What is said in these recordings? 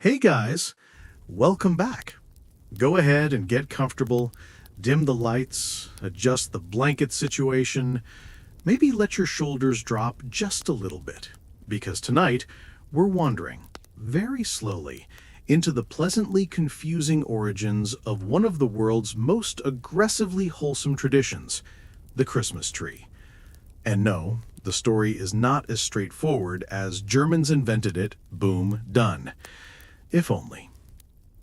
Hey guys, welcome back. Go ahead and get comfortable, dim the lights, adjust the blanket situation, maybe let your shoulders drop just a little bit, because tonight we're wandering, very slowly, into the pleasantly confusing origins of one of the world's most aggressively wholesome traditions, the Christmas tree. And no, the story is not as straightforward as Germans invented it, boom, done. If only.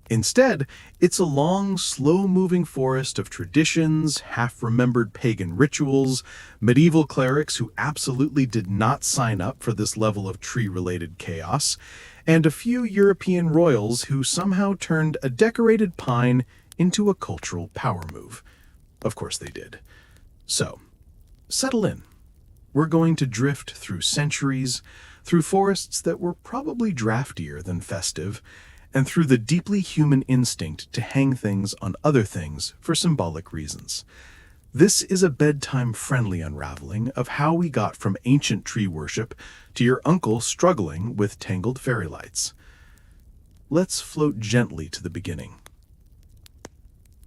Instead, it's a long, slow-moving forest of traditions, half-remembered pagan rituals, medieval clerics who absolutely did not sign up for this level of tree-related chaos, and a few European royals who somehow turned a decorated pine into a cultural power move. Of course they did. So, settle in. We're going to drift through centuries, through forests that were probably draftier than festive, and through the deeply human instinct to hang things on other things for symbolic reasons. This is a bedtime-friendly unraveling of how we got from ancient tree worship to your uncle struggling with tangled fairy lights. Let's float gently to the beginning.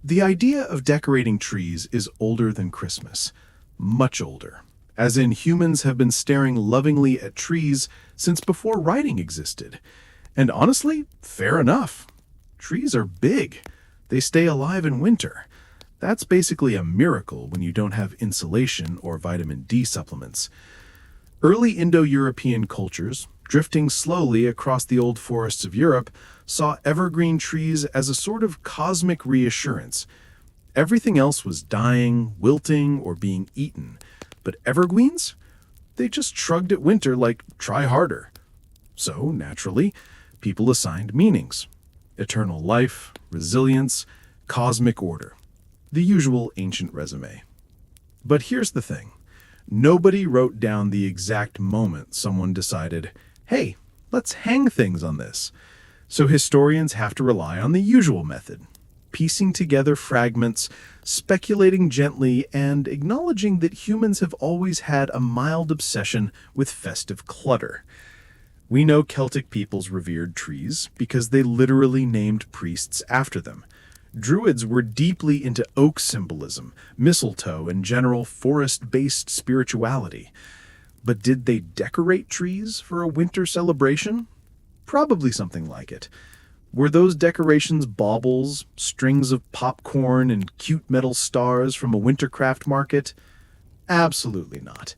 The idea of decorating trees is older than Christmas, much older. As in, humans have been staring lovingly at trees since before writing existed. And honestly, fair enough. Trees are big. They stay alive in winter. That's basically a miracle when you don't have insulation or vitamin D supplements. Early Indo-European cultures, drifting slowly across the old forests of Europe, saw evergreen trees as a sort of cosmic reassurance. Everything else was dying, wilting, or being eaten. But evergreens? They just shrugged at winter like, try harder. So, naturally, people assigned meanings. Eternal life, resilience, cosmic order. The usual ancient resume. But here's the thing. Nobody wrote down the exact moment someone decided, hey, let's hang things on this. So historians have to rely on the usual method. Piecing together fragments, speculating gently, and acknowledging that humans have always had a mild obsession with festive clutter. We know Celtic peoples revered trees because they literally named priests after them. Druids were deeply into oak symbolism, mistletoe, and general forest-based spirituality. But did they decorate trees for a winter celebration? Probably something like it. Were those decorations baubles, strings of popcorn, and cute metal stars from a wintercraft market? Absolutely not.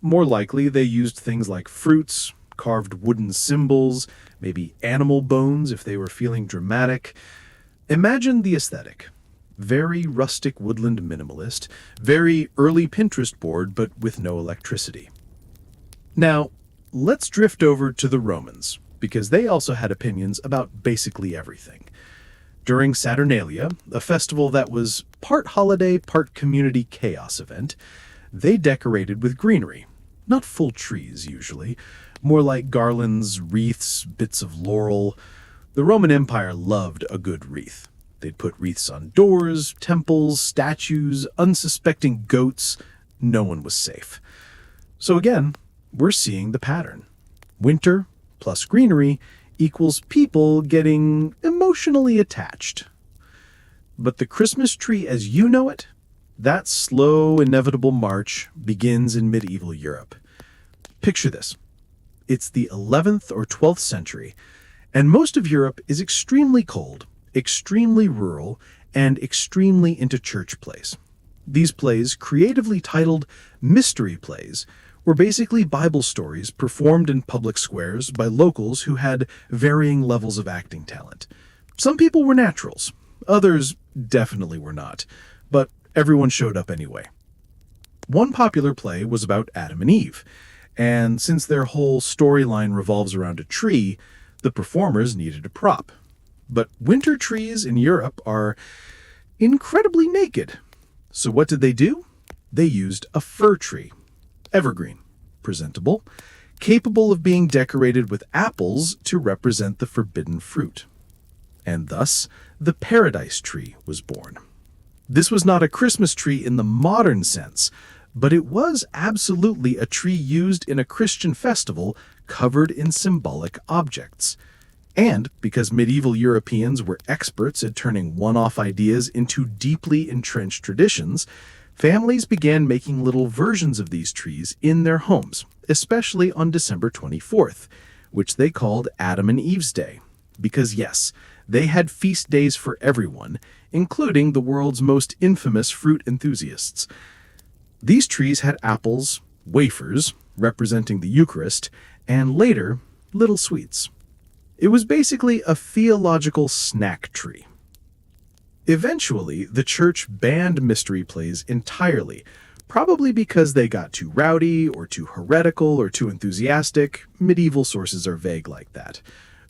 More likely, they used things like fruits, carved wooden symbols, maybe animal bones if they were feeling dramatic. Imagine the aesthetic. Very rustic woodland minimalist, very early Pinterest board, but with no electricity. Now, let's drift over to the Romans, because they also had opinions about basically everything. During Saturnalia, a festival that was part holiday, part community chaos event, they decorated with greenery. Not full trees, usually. More like garlands, wreaths, bits of laurel. The Roman Empire loved a good wreath. They'd put wreaths on doors, temples, statues, unsuspecting goats. No one was safe. So again, we're seeing the pattern. Winter plus greenery equals people getting emotionally attached. But the Christmas tree as you know it, that slow, inevitable march begins in medieval Europe. Picture this. It's the 11th or 12th century, and most of Europe is extremely cold, extremely rural, and extremely into church plays. These plays, creatively titled mystery plays, were basically Bible stories performed in public squares by locals who had varying levels of acting talent. Some people were naturals, others definitely were not, but everyone showed up anyway. One popular play was about Adam and Eve, and since their whole storyline revolves around a tree, the performers needed a prop. But winter trees in Europe are incredibly naked. So what did they do? They used a fir tree. Evergreen, presentable, capable of being decorated with apples to represent the forbidden fruit. And thus, the paradise tree was born. This was not a Christmas tree in the modern sense, but it was absolutely a tree used in a Christian festival covered in symbolic objects. And because medieval Europeans were experts at turning one-off ideas into deeply entrenched traditions, families began making little versions of these trees in their homes, especially on December 24th, which they called Adam and Eve's Day. Because yes, they had feast days for everyone, including the world's most infamous fruit enthusiasts. These trees had apples, wafers, representing the Eucharist, and later, little sweets. It was basically a theological snack tree. Eventually, the church banned mystery plays entirely, probably because they got too rowdy or too heretical or too enthusiastic. Medieval sources are vague like that.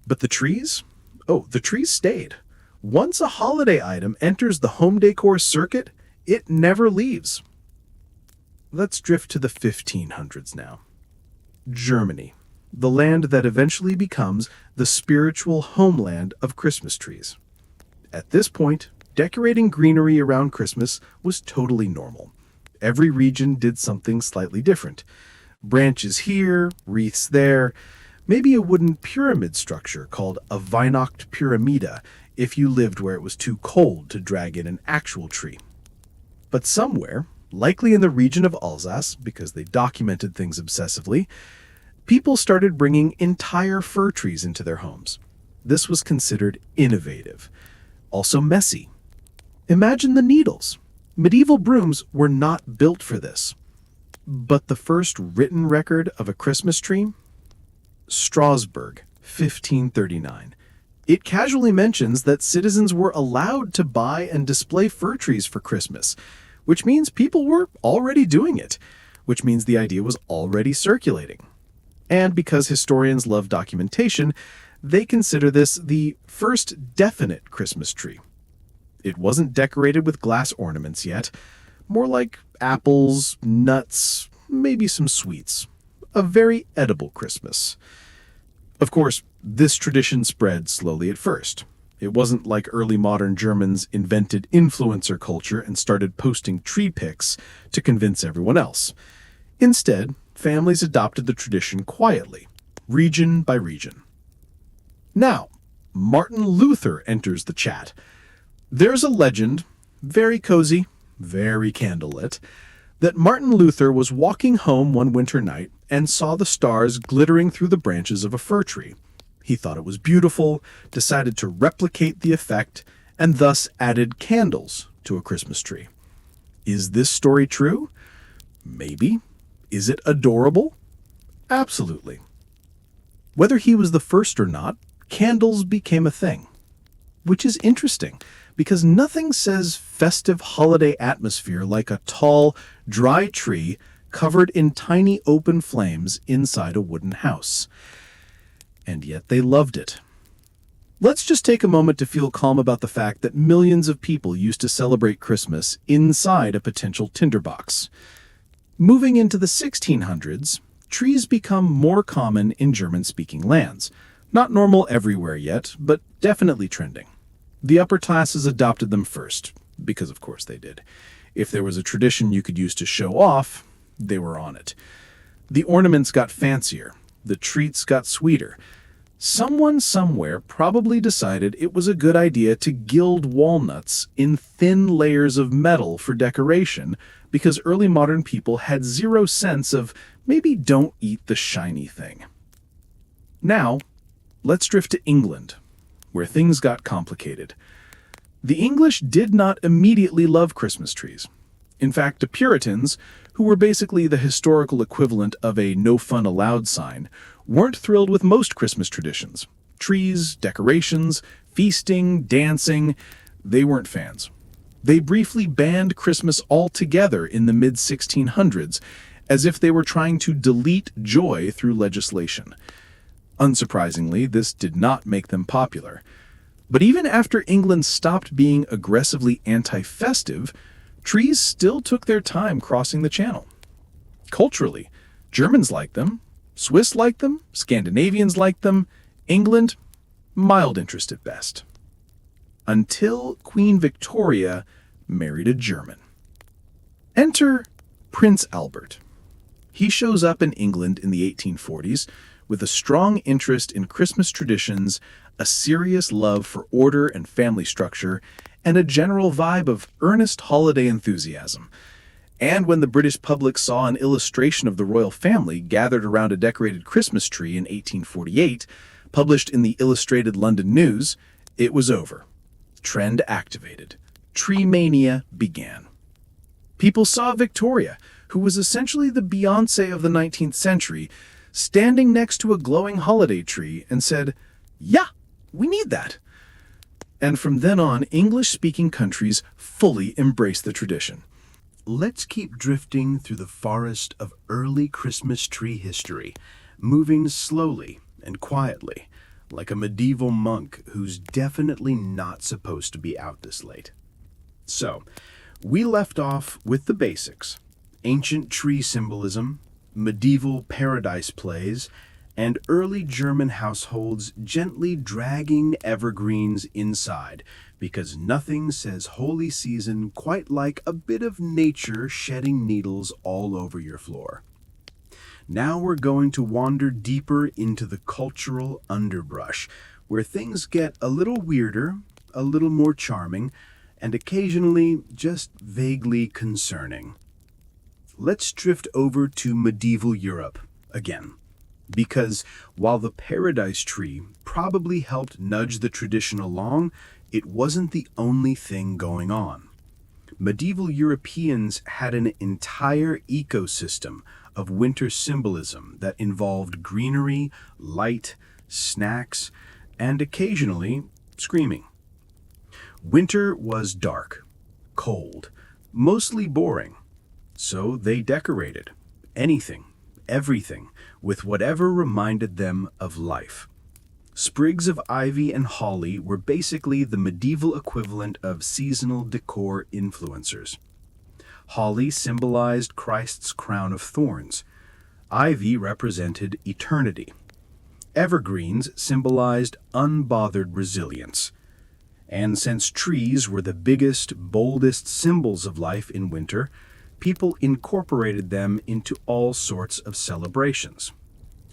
But the trees? Oh, the trees stayed. Once a holiday item enters the home decor circuit, it never leaves. Let's drift to the 1500s now. Germany, the land that eventually becomes the spiritual homeland of Christmas trees. At this point, decorating greenery around Christmas was totally normal. Every region did something slightly different. Branches here, wreaths there, maybe a wooden pyramid structure called a Weihnacht Pyramida if you lived where it was too cold to drag in an actual tree. But somewhere, likely in the region of Alsace, because they documented things obsessively, people started bringing entire fir trees into their homes. This was considered innovative. Also messy. Imagine the needles. Medieval brooms were not built for this. But the first written record of a Christmas tree? Strasbourg, 1539. It casually mentions that citizens were allowed to buy and display fir trees for Christmas, which means people were already doing it, which means the idea was already circulating. And because historians love documentation, they consider this the first definite Christmas tree. It wasn't decorated with glass ornaments yet, more like apples, nuts, maybe some sweets. A very edible Christmas. Of course, this tradition spread slowly at first. It wasn't like early modern Germans invented influencer culture and started posting tree pics to convince everyone else. Instead, families adopted the tradition quietly, region by region. Now, Martin Luther enters the chat. There's a legend, very cozy, very candlelit, that Martin Luther was walking home one winter night and saw the stars glittering through the branches of a fir tree. He thought it was beautiful, decided to replicate the effect, and thus added candles to a Christmas tree. Is this story true? Maybe. Is it adorable? Absolutely. Whether he was the first or not, candles became a thing. Which is interesting, because nothing says festive holiday atmosphere like a tall, dry tree covered in tiny open flames inside a wooden house. And yet they loved it. Let's just take a moment to feel calm about the fact that millions of people used to celebrate Christmas inside a potential tinderbox. Moving into the 1600s, trees become more common in German-speaking lands. Not normal everywhere yet, but definitely trending. The upper classes adopted them first, because of course they did. If there was a tradition you could use to show off, they were on it. The ornaments got fancier. The treats got sweeter. Someone somewhere probably decided it was a good idea to gild walnuts in thin layers of metal for decoration because early modern people had zero sense of maybe don't eat the shiny thing. Now, let's drift to England, where things got complicated. The English did not immediately love Christmas trees. In fact, the Puritans, who were basically the historical equivalent of a no fun allowed sign, weren't thrilled with most Christmas traditions. Trees, decorations, feasting, dancing, they weren't fans. They briefly banned Christmas altogether in the mid-1600s, as if they were trying to delete joy through legislation. Unsurprisingly, this did not make them popular. But even after England stopped being aggressively anti-festive, trees still took their time crossing the channel. Culturally, Germans liked them, Swiss liked them, Scandinavians liked them, England, mild interest at best. Until Queen Victoria married a German. Enter Prince Albert. He shows up in England in the 1840s, with a strong interest in Christmas traditions, a serious love for order and family structure, and a general vibe of earnest holiday enthusiasm. And when the British public saw an illustration of the royal family gathered around a decorated Christmas tree in 1848, published in the Illustrated London News, it was over. Trend activated. Tree mania began. People saw Victoria, who was essentially the Beyoncé of the 19th century, standing next to a glowing holiday tree and said, "Yeah, we need that." And from then on, English-speaking countries fully embraced the tradition. Let's keep drifting through the forest of early Christmas tree history, moving slowly and quietly, like a medieval monk who's definitely not supposed to be out this late. So, we left off with the basics: ancient tree symbolism, medieval paradise plays, and early German households gently dragging evergreens inside, because nothing says holy season quite like a bit of nature shedding needles all over your floor. Now we're going to wander deeper into the cultural underbrush, where things get a little weirder, a little more charming, and occasionally just vaguely concerning. Let's drift over to medieval Europe again. Because while the paradise tree probably helped nudge the tradition along, it wasn't the only thing going on. Medieval Europeans had an entire ecosystem of winter symbolism that involved greenery, light, snacks, and occasionally screaming. Winter was dark, cold, mostly boring, so they decorated anything, everything, with whatever reminded them of life. Sprigs of ivy and holly were basically the medieval equivalent of seasonal decor influencers. Holly symbolized Christ's crown of thorns. Ivy represented eternity. Evergreens symbolized unbothered resilience. And since trees were the biggest, boldest symbols of life in winter, people incorporated them into all sorts of celebrations.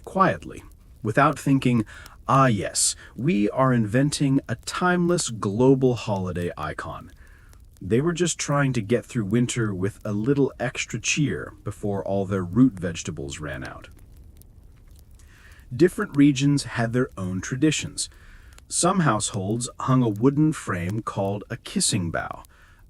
Quietly, without thinking, "Ah yes, we are inventing a timeless global holiday icon." They were just trying to get through winter with a little extra cheer before all their root vegetables ran out. Different regions had their own traditions. Some households hung a wooden frame called a kissing bough,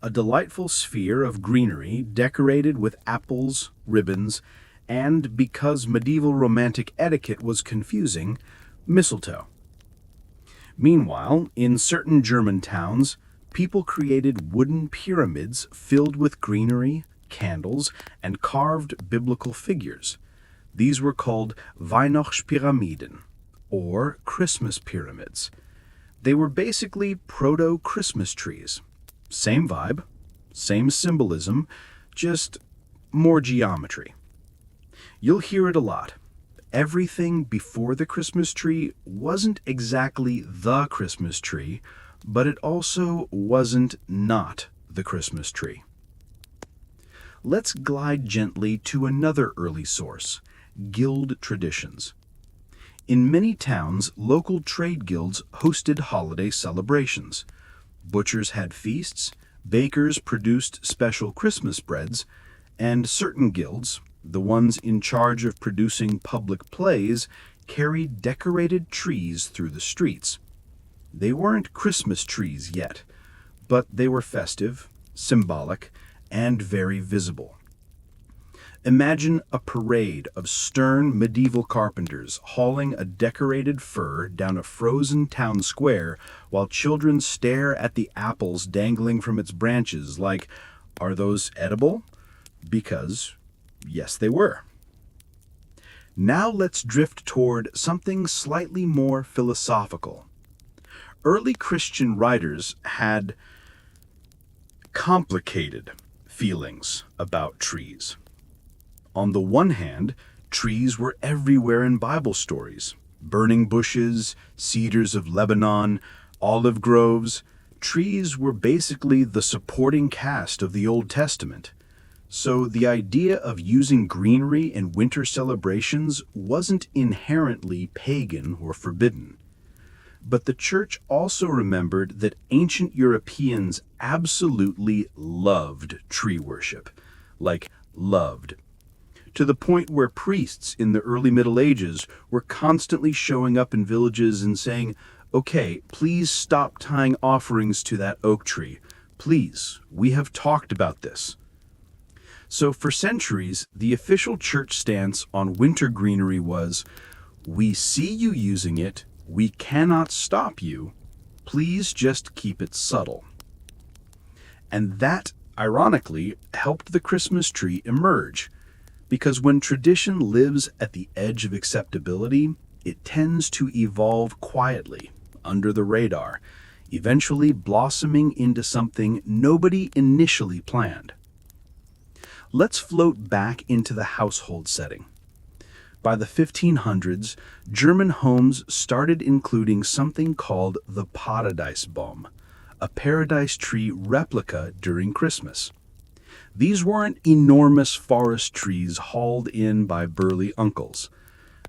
a delightful sphere of greenery decorated with apples, ribbons, and, because medieval romantic etiquette was confusing, mistletoe. Meanwhile, in certain German towns, people created wooden pyramids filled with greenery, candles, and carved biblical figures. These were called Weihnachtspyramiden, or Christmas pyramids. They were basically proto-Christmas trees. Same vibe, same symbolism, just more geometry. You'll hear it a lot. Everything before the Christmas tree wasn't exactly the Christmas tree, but it also wasn't not the Christmas tree. Let's glide gently to another early source: guild traditions. In many towns, local trade guilds hosted holiday celebrations. Butchers had feasts, bakers produced special Christmas breads, and certain guilds, the ones in charge of producing public plays, carried decorated trees through the streets. They weren't Christmas trees yet, but they were festive, symbolic, and very visible. Imagine a parade of stern medieval carpenters hauling a decorated fir down a frozen town square while children stare at the apples dangling from its branches like, "Are those edible?" Because, yes, they were. Now let's drift toward something slightly more philosophical. Early Christian writers had complicated feelings about trees. On the one hand, trees were everywhere in Bible stories. Burning bushes, cedars of Lebanon, olive groves. Trees were basically the supporting cast of the Old Testament. So the idea of using greenery in winter celebrations wasn't inherently pagan or forbidden. But the church also remembered that ancient Europeans absolutely loved tree worship. Like, loved. To the point where priests in the early Middle Ages were constantly showing up in villages and saying, "Okay, please stop tying offerings to that oak tree. Please, we have talked about this." So for centuries, the official church stance on winter greenery was, "We see you using it, we cannot stop you, please just keep it subtle." And that, ironically, helped the Christmas tree emerge, because when tradition lives at the edge of acceptability, it tends to evolve quietly, under the radar, eventually blossoming into something nobody initially planned. Let's float back into the household setting. By the 1500s, German homes started including something called the Paradiesbaum, a paradise tree replica during Christmas. These weren't enormous forest trees hauled in by burly uncles.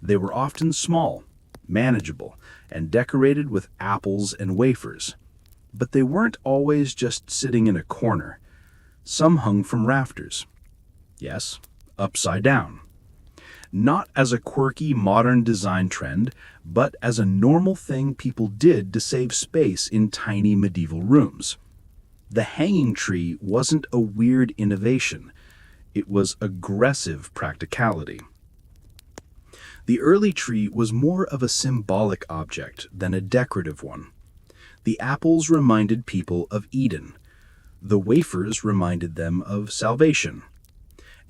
They were often small, manageable, and decorated with apples and wafers. But they weren't always just sitting in a corner. Some hung from rafters. Yes, upside down. Not as a quirky modern design trend, but as a normal thing people did to save space in tiny medieval rooms. The hanging tree wasn't a weird innovation. It was aggressive practicality. The early tree was more of a symbolic object than a decorative one. The apples reminded people of Eden. The wafers reminded them of salvation.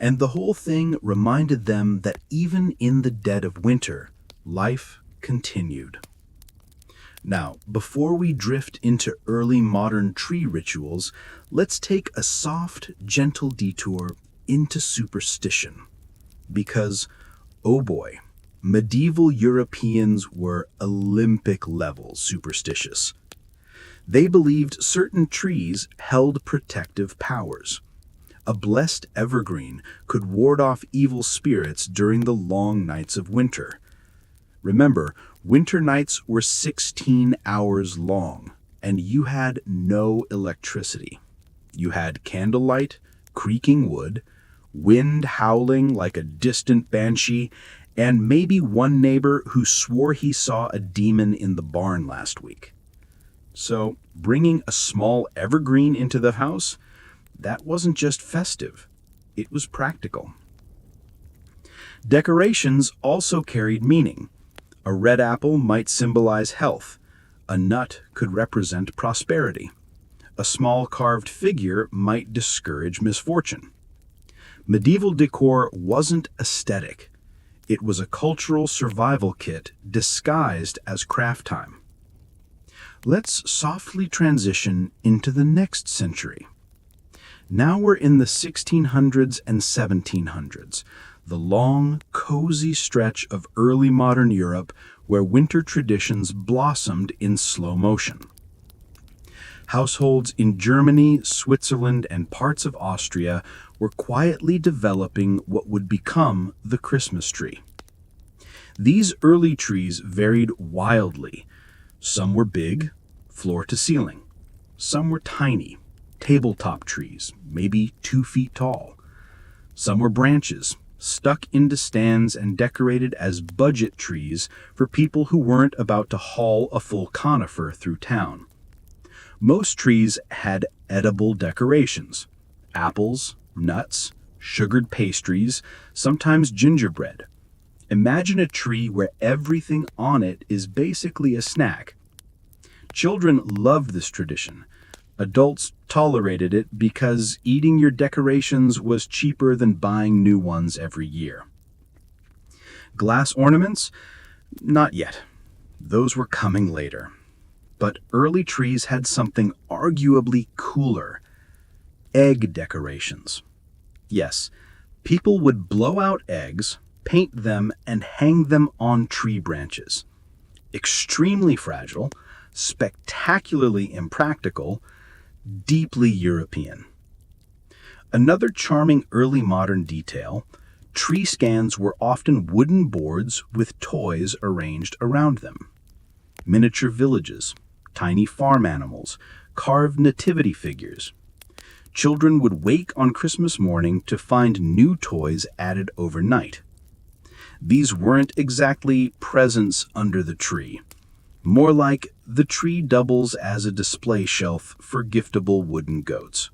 And the whole thing reminded them that even in the dead of winter, life continued. Now, before we drift into early modern tree rituals, let's take a soft, gentle detour into superstition. Because, oh boy, medieval Europeans were Olympic-level superstitious. They believed certain trees held protective powers. A blessed evergreen could ward off evil spirits during the long nights of winter. Remember, winter nights were 16 hours long, and you had no electricity. You had candlelight, creaking wood, wind howling like a distant banshee, and maybe one neighbor who swore he saw a demon in the barn last week. So, bringing a small evergreen into the house, that wasn't just festive, it was practical. Decorations also carried meaning. A red apple might symbolize health. A nut could represent prosperity. A small carved figure might discourage misfortune. Medieval decor wasn't aesthetic. It was a cultural survival kit disguised as craft time. Let's softly transition into the next century. Now we're in the 1600s and 1700s, the long, cozy stretch of early modern Europe where winter traditions blossomed in slow motion. Households in Germany, Switzerland, and parts of Austria were quietly developing what would become the Christmas tree. These early trees varied wildly. Some were big, floor to ceiling. Some were tiny, tabletop trees, maybe 2 feet tall. Some were branches, stuck into stands and decorated as budget trees for people who weren't about to haul a full conifer through town. Most trees had edible decorations: apples, nuts, sugared pastries, sometimes gingerbread. Imagine a tree where everything on it is basically a snack. Children loved this tradition. Adults tolerated it because eating your decorations was cheaper than buying new ones every year. Glass ornaments? Not yet. Those were coming later. But early trees had something arguably cooler: egg decorations. Yes, people would blow out eggs, paint them, and hang them on tree branches. Extremely fragile, spectacularly impractical, deeply European. Another charming early modern detail, tree stands were often wooden boards with toys arranged around them. Miniature villages, tiny farm animals, carved nativity figures. Children would wake on Christmas morning to find new toys added overnight. These weren't exactly presents under the tree. More like the tree doubles as a display shelf for giftable wooden goats.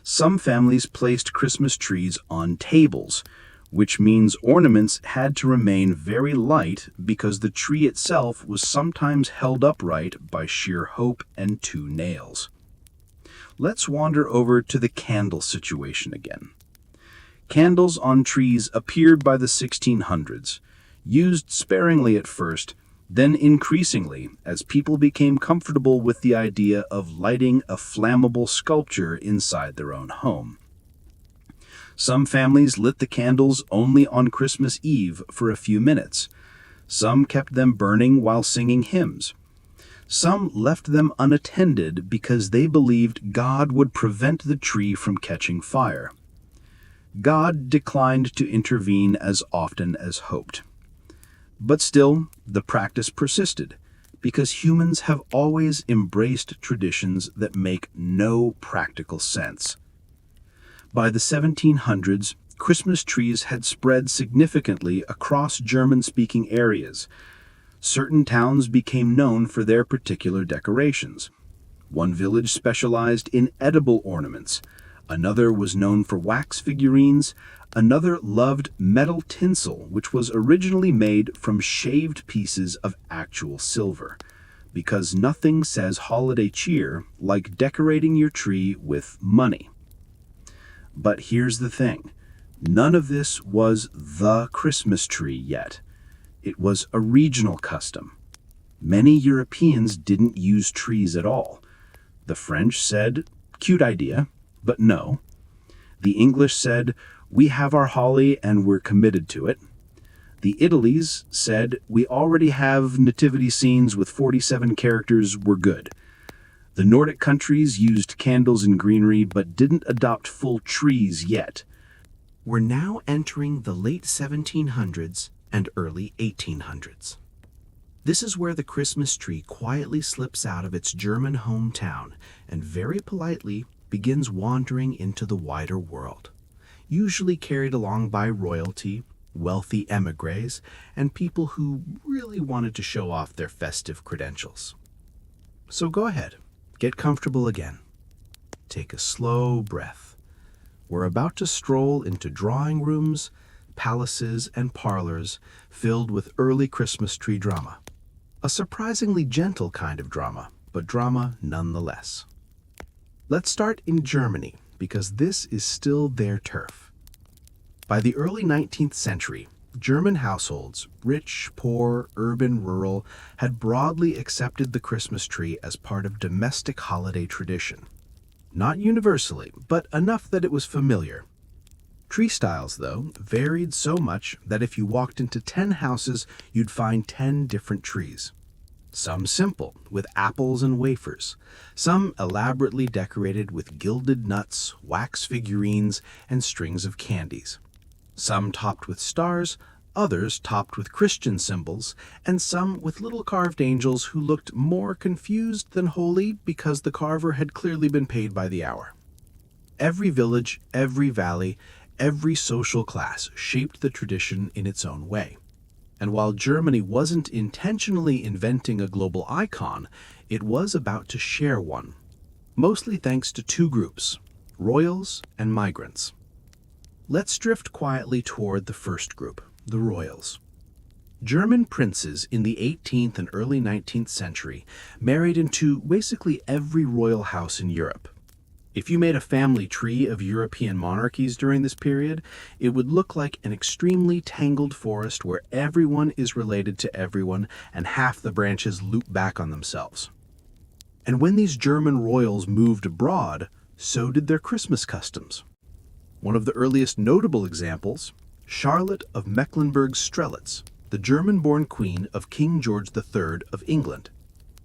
Some families placed Christmas trees on tables, which means ornaments had to remain very light because the tree itself was sometimes held upright by sheer hope and two nails. Let's wander over to the candle situation again. Candles on trees appeared by the 1600s, used sparingly at first, then increasingly as people became comfortable with the idea of lighting a flammable sculpture inside their own home. Some families lit the candles only on Christmas Eve for a few minutes. Some kept them burning while singing hymns. Some left them unattended because they believed God would prevent the tree from catching fire. God declined to intervene as often as hoped. But still, the practice persisted, because humans have always embraced traditions that make no practical sense. By the 1700s, Christmas trees had spread significantly across German-speaking areas. Certain towns became known for their particular decorations. One village specialized in edible ornaments. Another was known for wax figurines. Another loved metal tinsel, which was originally made from shaved pieces of actual silver, because nothing says holiday cheer like decorating your tree with money. But here's the thing. None of this was the Christmas tree yet. It was a regional custom. Many Europeans didn't use trees at all. The French said, "Cute idea, but no." The English said, "We have our holly and we're committed to it." The Italians said, "We already have nativity scenes with 47 characters, we're good." The Nordic countries used candles and greenery but didn't adopt full trees yet. We're now entering the late 1700s and early 1800s. This is where the Christmas tree quietly slips out of its German hometown and very politely begins wandering into the wider world, usually carried along by royalty, wealthy émigrés, and people who really wanted to show off their festive credentials. So go ahead, get comfortable again. Take a slow breath. We're about to stroll into drawing rooms, palaces, and parlors filled with early Christmas tree drama. A surprisingly gentle kind of drama, but drama nonetheless. Let's start in Germany, because this is still their turf. By the early 19th century, German households, rich, poor, urban, rural, had broadly accepted the Christmas tree as part of domestic holiday tradition. Not universally, but enough that it was familiar. Tree styles, though, varied so much that if you walked into 10 houses, you'd find 10 different trees. Some simple, with apples and wafers. Some elaborately decorated with gilded nuts, wax figurines, and strings of candies. Some topped with stars, others topped with Christian symbols, and some with little carved angels who looked more confused than holy because the carver had clearly been paid by the hour. Every village, every valley, every social class shaped the tradition in its own way. And while Germany wasn't intentionally inventing a global icon, it was about to share one, mostly thanks to two groups, royals and migrants. Let's drift quietly toward the first group, the royals. German princes in the 18th and early 19th century married into basically every royal house in Europe. If you made a family tree of European monarchies during this period, it would look like an extremely tangled forest where everyone is related to everyone and half the branches loop back on themselves. And when these German royals moved abroad, so did their Christmas customs. One of the earliest notable examples, Charlotte of Mecklenburg-Strelitz, the German-born queen of King George III of England.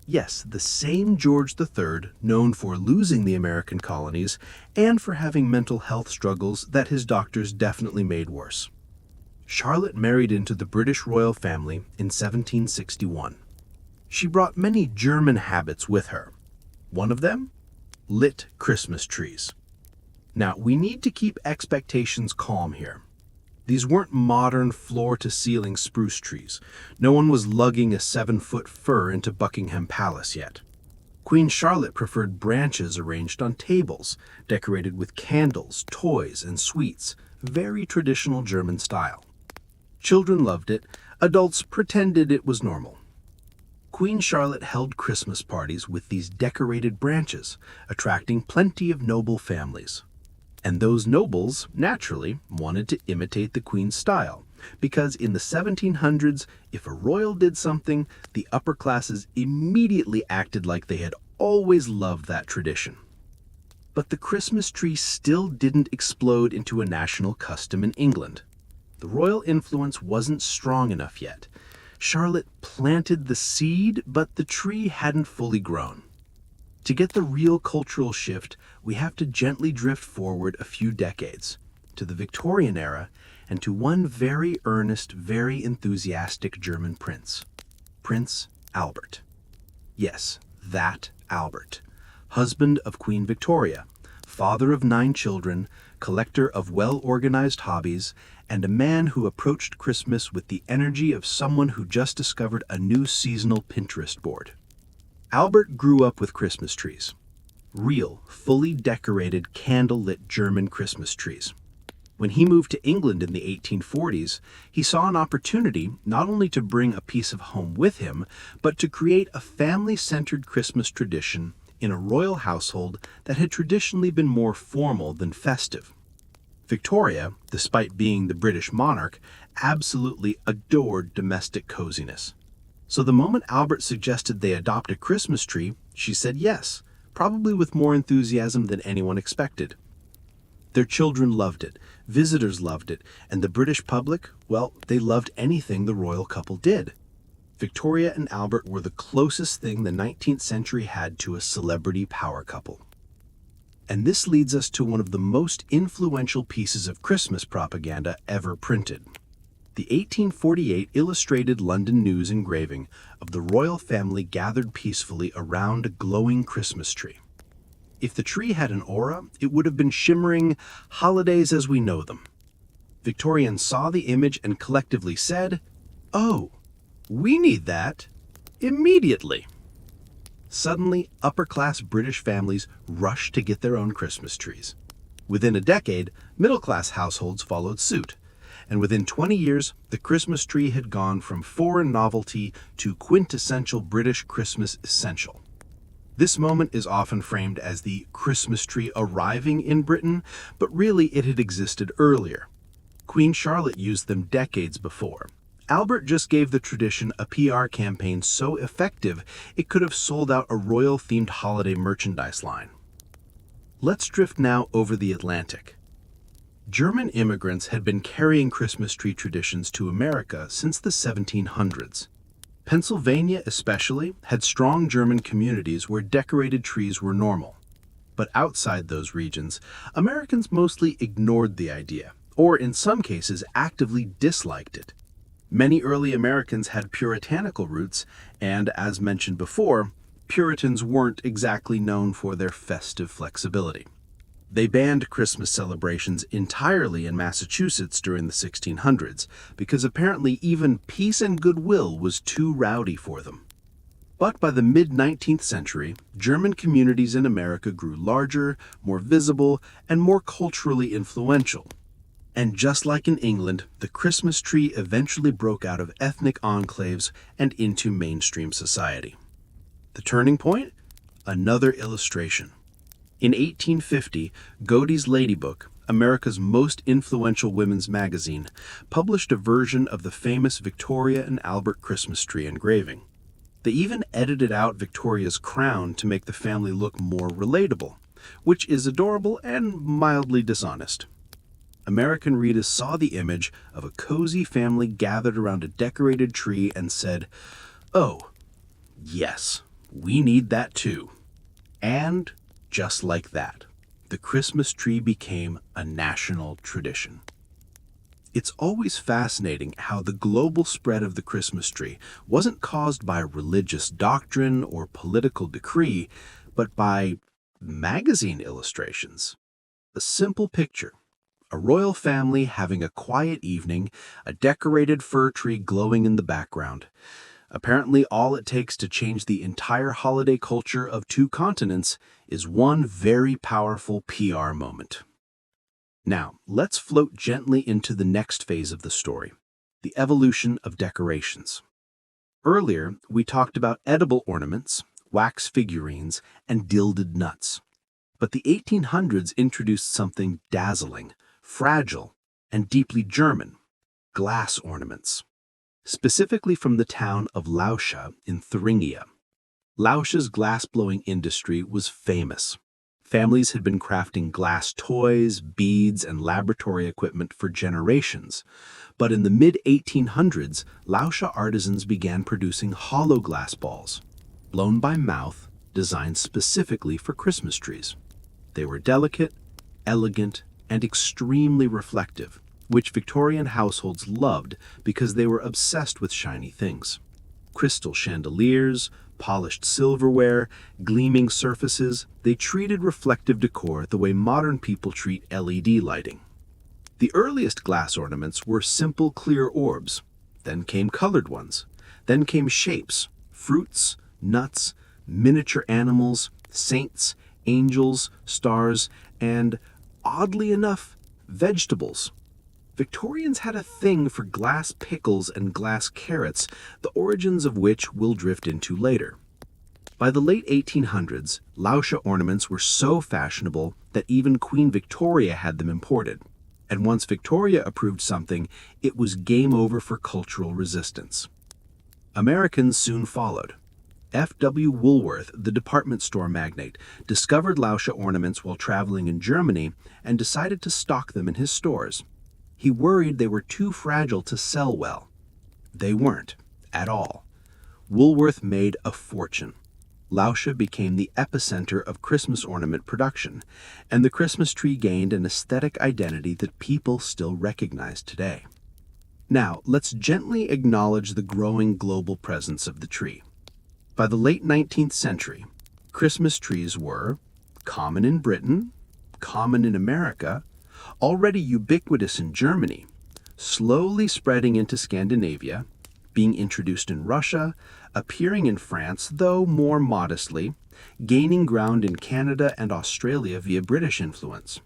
Yes, the same George III, known for losing the American colonies and for having mental health struggles that his doctors definitely made worse. Charlotte married into the British royal family in 1761. She brought many German habits with her. One of them? Lit Christmas trees. Now, we need to keep expectations calm here. These weren't modern floor-to-ceiling spruce trees. No one was lugging a 7-foot fir into Buckingham Palace yet. Queen Charlotte preferred branches arranged on tables, decorated with candles, toys, and sweets, very traditional German style. Children loved it, adults pretended it was normal. Queen Charlotte held Christmas parties with these decorated branches, attracting plenty of noble families. And those nobles, naturally, wanted to imitate the Queen's style, because in the 1700s, if a royal did something, the upper classes immediately acted like they had always loved that tradition. But the Christmas tree still didn't explode into a national custom in England. The royal influence wasn't strong enough yet. Charlotte planted the seed, but the tree hadn't fully grown. To get the real cultural shift, we have to gently drift forward a few decades, to the Victorian era, and to one very earnest, very enthusiastic German prince, Prince Albert. Yes, that Albert, husband of Queen Victoria, father of 9 children, collector of well-organized hobbies, and a man who approached Christmas with the energy of someone who just discovered a new seasonal Pinterest board. Albert grew up with Christmas trees. Real, fully decorated, candle-lit German Christmas trees. When he moved to England in the 1840s, he saw an opportunity not only to bring a piece of home with him, but to create a family-centered Christmas tradition in a royal household that had traditionally been more formal than festive. Victoria, despite being the British monarch, absolutely adored domestic coziness. So the moment Albert suggested they adopt a Christmas tree, she said yes, probably with more enthusiasm than anyone expected. Their children loved it, visitors loved it, and the British public, well, they loved anything the royal couple did. Victoria and Albert were the closest thing the 19th century had to a celebrity power couple. And this leads us to one of the most influential pieces of Christmas propaganda ever printed. The 1848 illustrated London News engraving of the royal family gathered peacefully around a glowing Christmas tree. If the tree had an aura, it would have been shimmering holidays as we know them. Victorians saw the image and collectively said, "Oh, we need that immediately." Suddenly, upper-class British families rushed to get their own Christmas trees. Within a decade, middle-class households followed suit. And within 20 years, the Christmas tree had gone from foreign novelty to quintessential British Christmas essential. This moment is often framed as the Christmas tree arriving in Britain, but really it had existed earlier. Queen Charlotte used them decades before. Albert just gave the tradition a PR campaign so effective it could have sold out a royal-themed holiday merchandise line. Let's drift now over the Atlantic. German immigrants had been carrying Christmas tree traditions to America since the 1700s. Pennsylvania, especially, had strong German communities where decorated trees were normal. But outside those regions, Americans mostly ignored the idea, or in some cases actively disliked it. Many early Americans had puritanical roots, and as mentioned before, Puritans weren't exactly known for their festive flexibility. They banned Christmas celebrations entirely in Massachusetts during the 1600s because apparently even peace and goodwill was too rowdy for them. But by the mid-19th century, German communities in America grew larger, more visible, and more culturally influential. And just like in England, the Christmas tree eventually broke out of ethnic enclaves and into mainstream society. The turning point? Another illustration. In 1850, Godey's Ladybook, America's most influential women's magazine, published a version of the famous Victoria and Albert Christmas tree engraving. They even edited out Victoria's crown to make the family look more relatable, which is adorable and mildly dishonest. American readers saw the image of a cozy family gathered around a decorated tree and said, "Oh, yes, We need that too. And just like that, the Christmas tree became a national tradition. It's always fascinating how the global spread of the Christmas tree wasn't caused by religious doctrine or political decree, but by magazine illustrations. A simple picture: a royal family having a quiet evening, a decorated fir tree glowing in the background. Apparently, all it takes to change the entire holiday culture of two continents is one very powerful PR moment. Now, let's float gently into the next phase of the story, the evolution of decorations. Earlier, we talked about edible ornaments, wax figurines, and gilded nuts. But the 1800s introduced something dazzling, fragile, and deeply German: glass ornaments. Specifically from the town of Lauscha in Thuringia. Lauscha's glass-blowing industry was famous. Families had been crafting glass toys, beads, and laboratory equipment for generations. But in the mid-1800s, Lauscha artisans began producing hollow glass balls, blown by mouth, designed specifically for Christmas trees. They were delicate, elegant, and extremely reflective, which Victorian households loved because they were obsessed with shiny things. Crystal chandeliers, polished silverware, gleaming surfaces, they treated reflective decor the way modern people treat LED lighting. The earliest glass ornaments were simple clear orbs. Then came colored ones. Then came shapes: fruits, nuts, miniature animals, saints, angels, stars, and, oddly enough, vegetables. Victorians had a thing for glass pickles and glass carrots, the origins of which we'll drift into later. By the late 1800s, Lauscha ornaments were so fashionable that even Queen Victoria had them imported. And once Victoria approved something, it was game over for cultural resistance. Americans soon followed. F.W. Woolworth, the department store magnate, discovered Lauscha ornaments while traveling in Germany and decided to stock them in his stores. He worried they were too fragile to sell well. They weren't, at all. Woolworth made a fortune. Lauscha became the epicenter of Christmas ornament production, and the Christmas tree gained an aesthetic identity that people still recognize today. Now, let's gently acknowledge the growing global presence of the tree. By the late 19th century, Christmas trees were common in Britain, common in America, already ubiquitous in Germany, slowly spreading into Scandinavia, being introduced in Russia, appearing in France, though more modestly, gaining ground in Canada and Australia via British influence.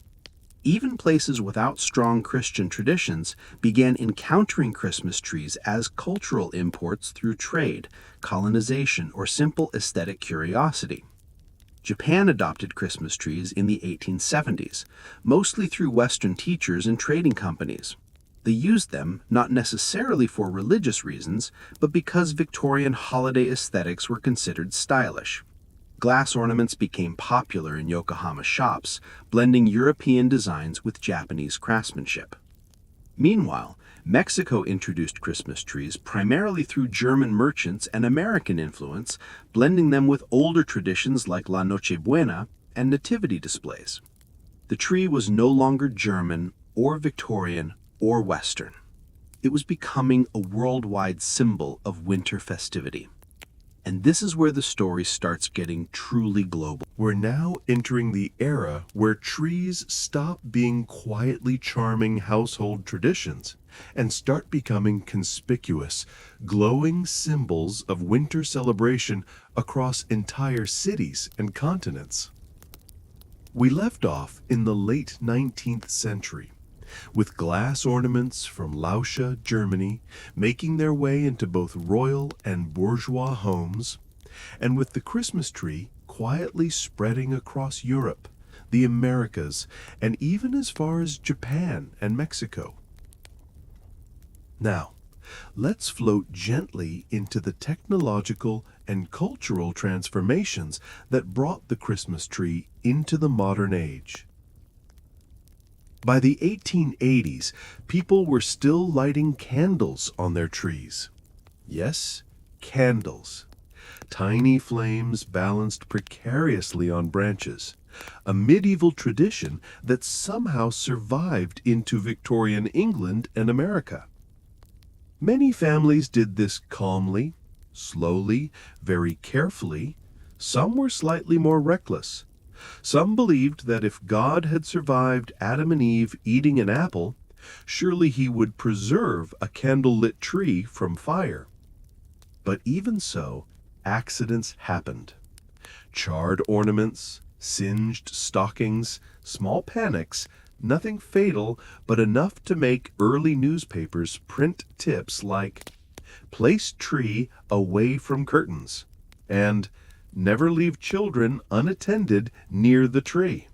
Even places without strong Christian traditions began encountering Christmas trees as cultural imports through trade, colonization, or simple aesthetic curiosity. Japan adopted Christmas trees in the 1870s, mostly through Western teachers and trading companies. They used them not necessarily for religious reasons, but because Victorian holiday aesthetics were considered stylish. Glass ornaments became popular in Yokohama shops, blending European designs with Japanese craftsmanship. Meanwhile, Mexico introduced Christmas trees primarily through German merchants and American influence, blending them with older traditions like La Noche Buena and nativity displays. The tree was no longer German or Victorian or Western. It was becoming a worldwide symbol of winter festivity. And this is where the story starts getting truly global. We're now entering the era where trees stop being quietly charming household traditions and start becoming conspicuous, glowing symbols of winter celebration across entire cities and continents. We left off in the late 19th century, with glass ornaments from Lauscha, Germany, making their way into both royal and bourgeois homes, and with the Christmas tree quietly spreading across Europe, the Americas, and even as far as Japan and Mexico. Now, let's float gently into the technological and cultural transformations that brought the Christmas tree into the modern age. By the 1880s, people were still lighting candles on their trees. Yes, candles. tiny flames balanced precariously on branches, a medieval tradition that somehow survived into Victorian England and America. Many families did this calmly, slowly, very carefully. Some were slightly more reckless. Some believed that if God had survived Adam and Eve eating an apple, surely he would preserve a candlelit tree from fire. But even so, accidents happened. Charred ornaments, singed stockings, small panics, nothing fatal, but enough to make early newspapers print tips like, "Place tree away from curtains," and "Never leave children unattended near the tree."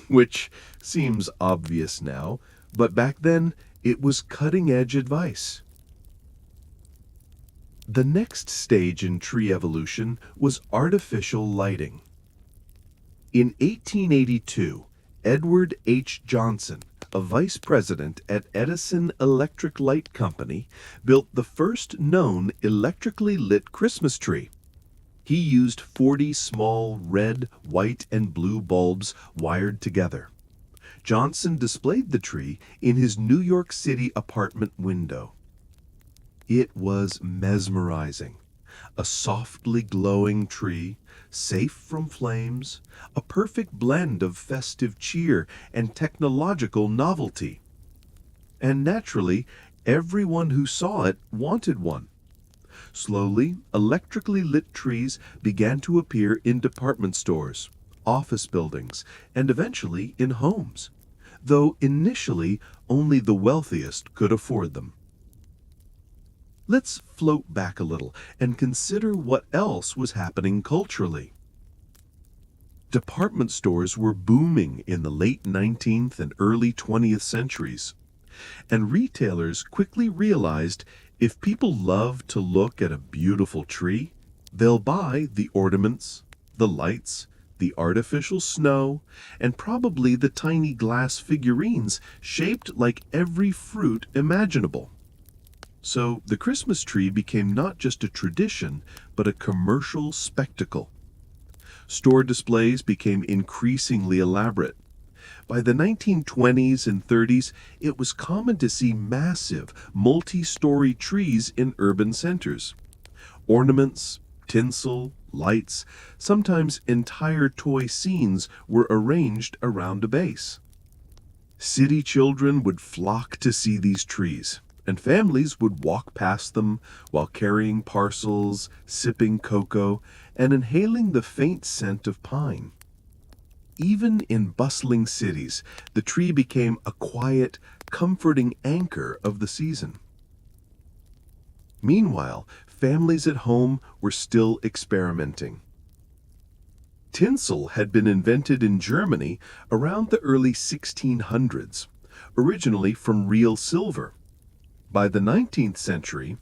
Which seems obvious now, but back then it was cutting-edge advice. The next stage in tree evolution was artificial lighting. In 1882, Edward H. Johnson, a vice president at Edison Electric Light Company, built the first known electrically lit Christmas tree. He used 40 small red, white, and blue bulbs wired together. Johnson displayed the tree in his New York City apartment window. It was mesmerizing. A softly glowing tree, safe from flames, a perfect blend of festive cheer and technological novelty. And naturally, everyone who saw it wanted one. Slowly, electrically lit trees began to appear in department stores, office buildings, and eventually in homes, though initially only the wealthiest could afford them. Let's float back a little and consider what else was happening culturally. Department stores were booming in the late 19th and early 20th centuries, and retailers quickly realized if people love to look at a beautiful tree, they'll buy the ornaments, the lights, the artificial snow, and probably the tiny glass figurines shaped like every fruit imaginable. So the Christmas tree became not just a tradition, but a commercial spectacle. Store displays became increasingly elaborate. By the 1920s and 30s, it was common to see massive, multi-story trees in urban centers. Ornaments, tinsel, lights, sometimes entire toy scenes were arranged around a base. City children would flock to see these trees, and families would walk past them while carrying parcels, sipping cocoa, and inhaling the faint scent of pine. Even in bustling cities, the tree became a quiet, comforting anchor of the season. Meanwhile, families at home were still experimenting. Tinsel had been invented in Germany around the early 1600s, originally from real silver. By the 19th century,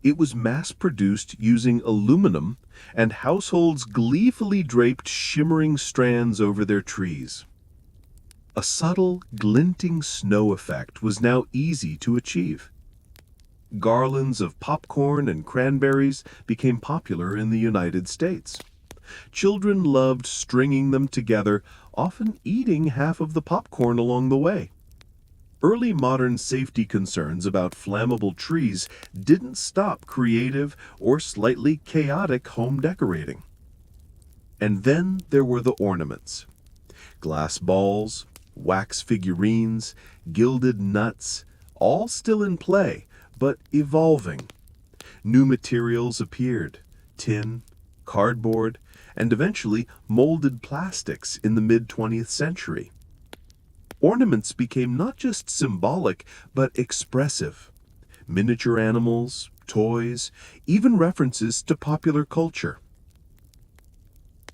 it was mass-produced using aluminum, and households gleefully draped shimmering strands over their trees. A subtle, glinting snow effect was now easy to achieve. Garlands of popcorn and cranberries became popular in the United States. Children loved stringing them together, often eating half of the popcorn along the way. Early modern safety concerns about flammable trees didn't stop creative or slightly chaotic home decorating. And then there were the ornaments. Glass balls, wax figurines, gilded nuts, all still in play, but evolving. New materials appeared: tin, cardboard, and eventually molded plastics in the mid-20th century. Ornaments became not just symbolic, but expressive. Miniature animals, toys, even references to popular culture.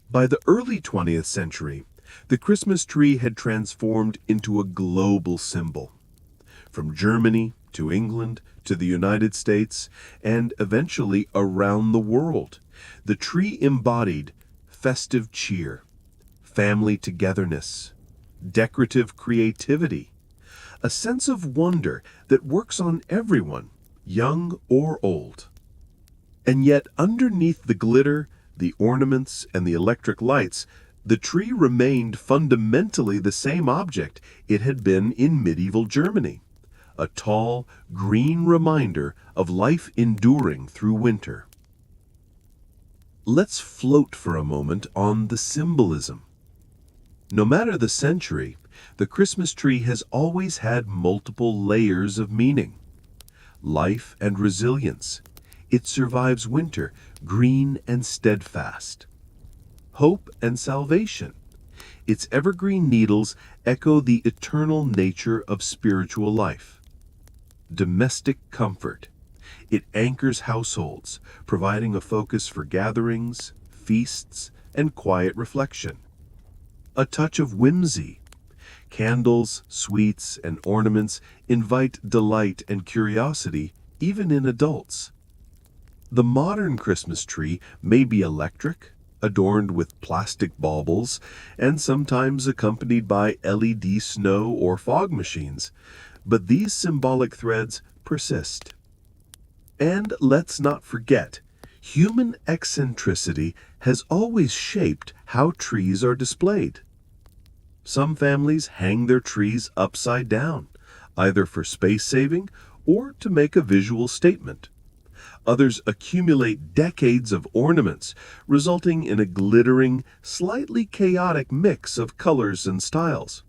By the early 20th century, the Christmas tree had transformed into a global symbol. From Germany to England to the United States, and eventually around the world, the tree embodied festive cheer, family togetherness, decorative creativity, a sense of wonder that works on everyone, young or old. And yet, underneath the glitter, the ornaments, and the electric lights, the tree remained fundamentally the same object it had been in medieval Germany. A tall, green reminder of life enduring through winter. Let's float for a moment on the symbolism. No matter the century, the Christmas tree has always had multiple layers of meaning. Life and resilience. It survives winter, green and steadfast. Hope and salvation. Its evergreen needles echo the eternal nature of spiritual life. Domestic comfort. It anchors households, providing a focus for gatherings, feasts, and quiet reflection. A touch of whimsy. Candles, sweets, and ornaments invite delight and curiosity, even in adults. The modern Christmas tree may be electric, adorned with plastic baubles, and sometimes accompanied by LED snow or fog machines, but these symbolic threads persist. And let's not forget, human eccentricity has always shaped how trees are displayed. Some families hang their trees upside down, either for space saving or to make a visual statement. Others accumulate decades of ornaments, resulting in a glittering, slightly chaotic mix of colors and styles.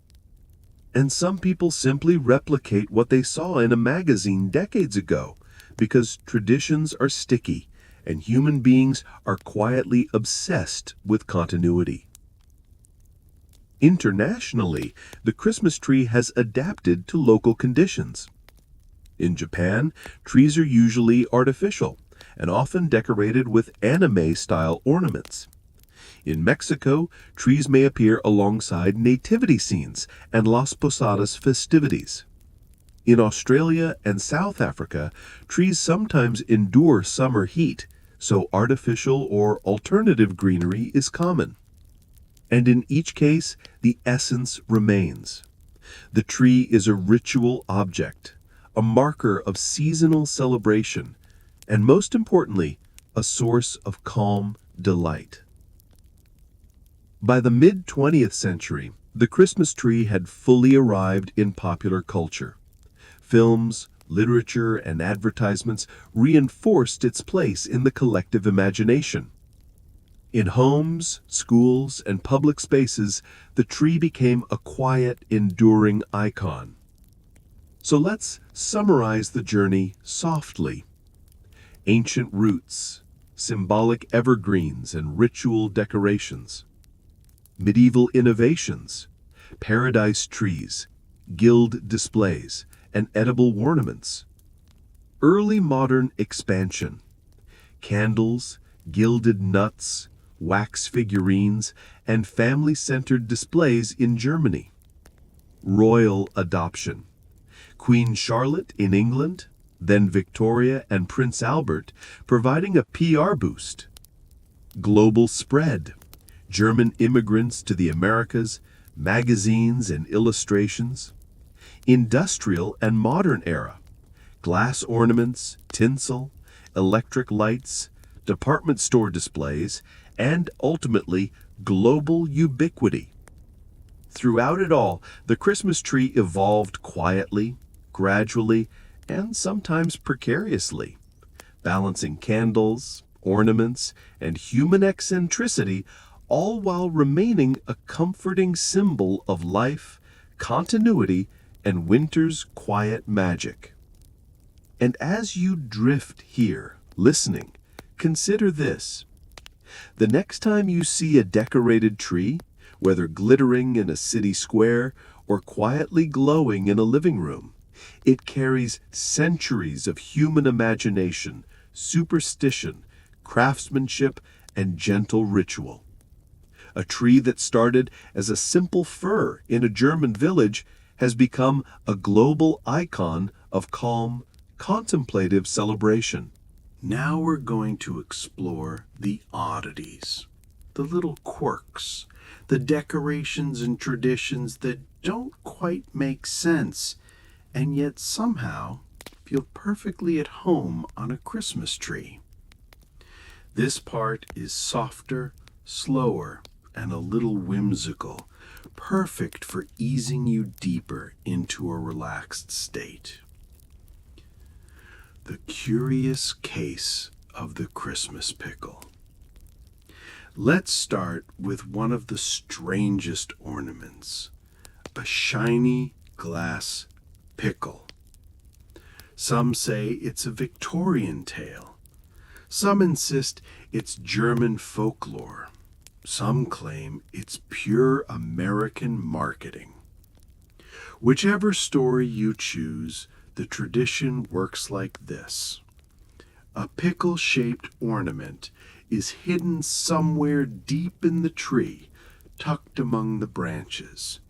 And some people simply replicate what they saw in a magazine decades ago, because traditions are sticky and human beings are quietly obsessed with continuity. Internationally, the Christmas tree has adapted to local conditions. In Japan, trees are usually artificial and often decorated with anime-style ornaments. In Mexico, trees may appear alongside nativity scenes and Las Posadas festivities. In Australia and South Africa, trees sometimes endure summer heat, so artificial or alternative greenery is common. And in each case, the essence remains. The tree is a ritual object, a marker of seasonal celebration, and most importantly, a source of calm delight. By the mid-20th century, the Christmas tree had fully arrived in popular culture. Films, literature, and advertisements reinforced its place in the collective imagination. In homes, schools, and public spaces, the tree became a quiet, enduring icon. So let's summarize the journey softly. Ancient roots, symbolic evergreens and ritual decorations. Medieval innovations, paradise trees, gilt displays, and edible ornaments. Early modern expansion, candles, gilded nuts, wax figurines, and family-centered displays in Germany. Royal adoption, Queen Charlotte in England, then Victoria and Prince Albert, providing a PR boost. Global spread, German immigrants to the Americas, magazines and illustrations. Industrial and modern era, glass ornaments, tinsel, electric lights, department store displays, and ultimately, global ubiquity. Throughout it all, the Christmas tree evolved quietly, gradually, and sometimes precariously, balancing candles, ornaments, and human eccentricity, all while remaining a comforting symbol of life, continuity, and winter's quiet magic. And as you drift here, listening, consider this. The next time you see a decorated tree, whether glittering in a city square or quietly glowing in a living room, it carries centuries of human imagination, superstition, craftsmanship, and gentle ritual. A tree that started as a simple fir in a German village has become a global icon of calm, contemplative celebration. Now we're going to explore the oddities, the little quirks, the decorations and traditions that don't quite make sense and yet somehow feel perfectly at home on a Christmas tree. This part is softer, slower, and a little whimsical, perfect for easing you deeper into a relaxed state. The curious case of the Christmas pickle. Let's start with one of the strangest ornaments, a shiny glass pickle. Some say it's a Victorian tale. Some insist it's German folklore. Some claim it's pure American marketing. Whichever story you choose, the tradition works like this. A pickle-shaped ornament is hidden somewhere deep in the tree, tucked among the branches.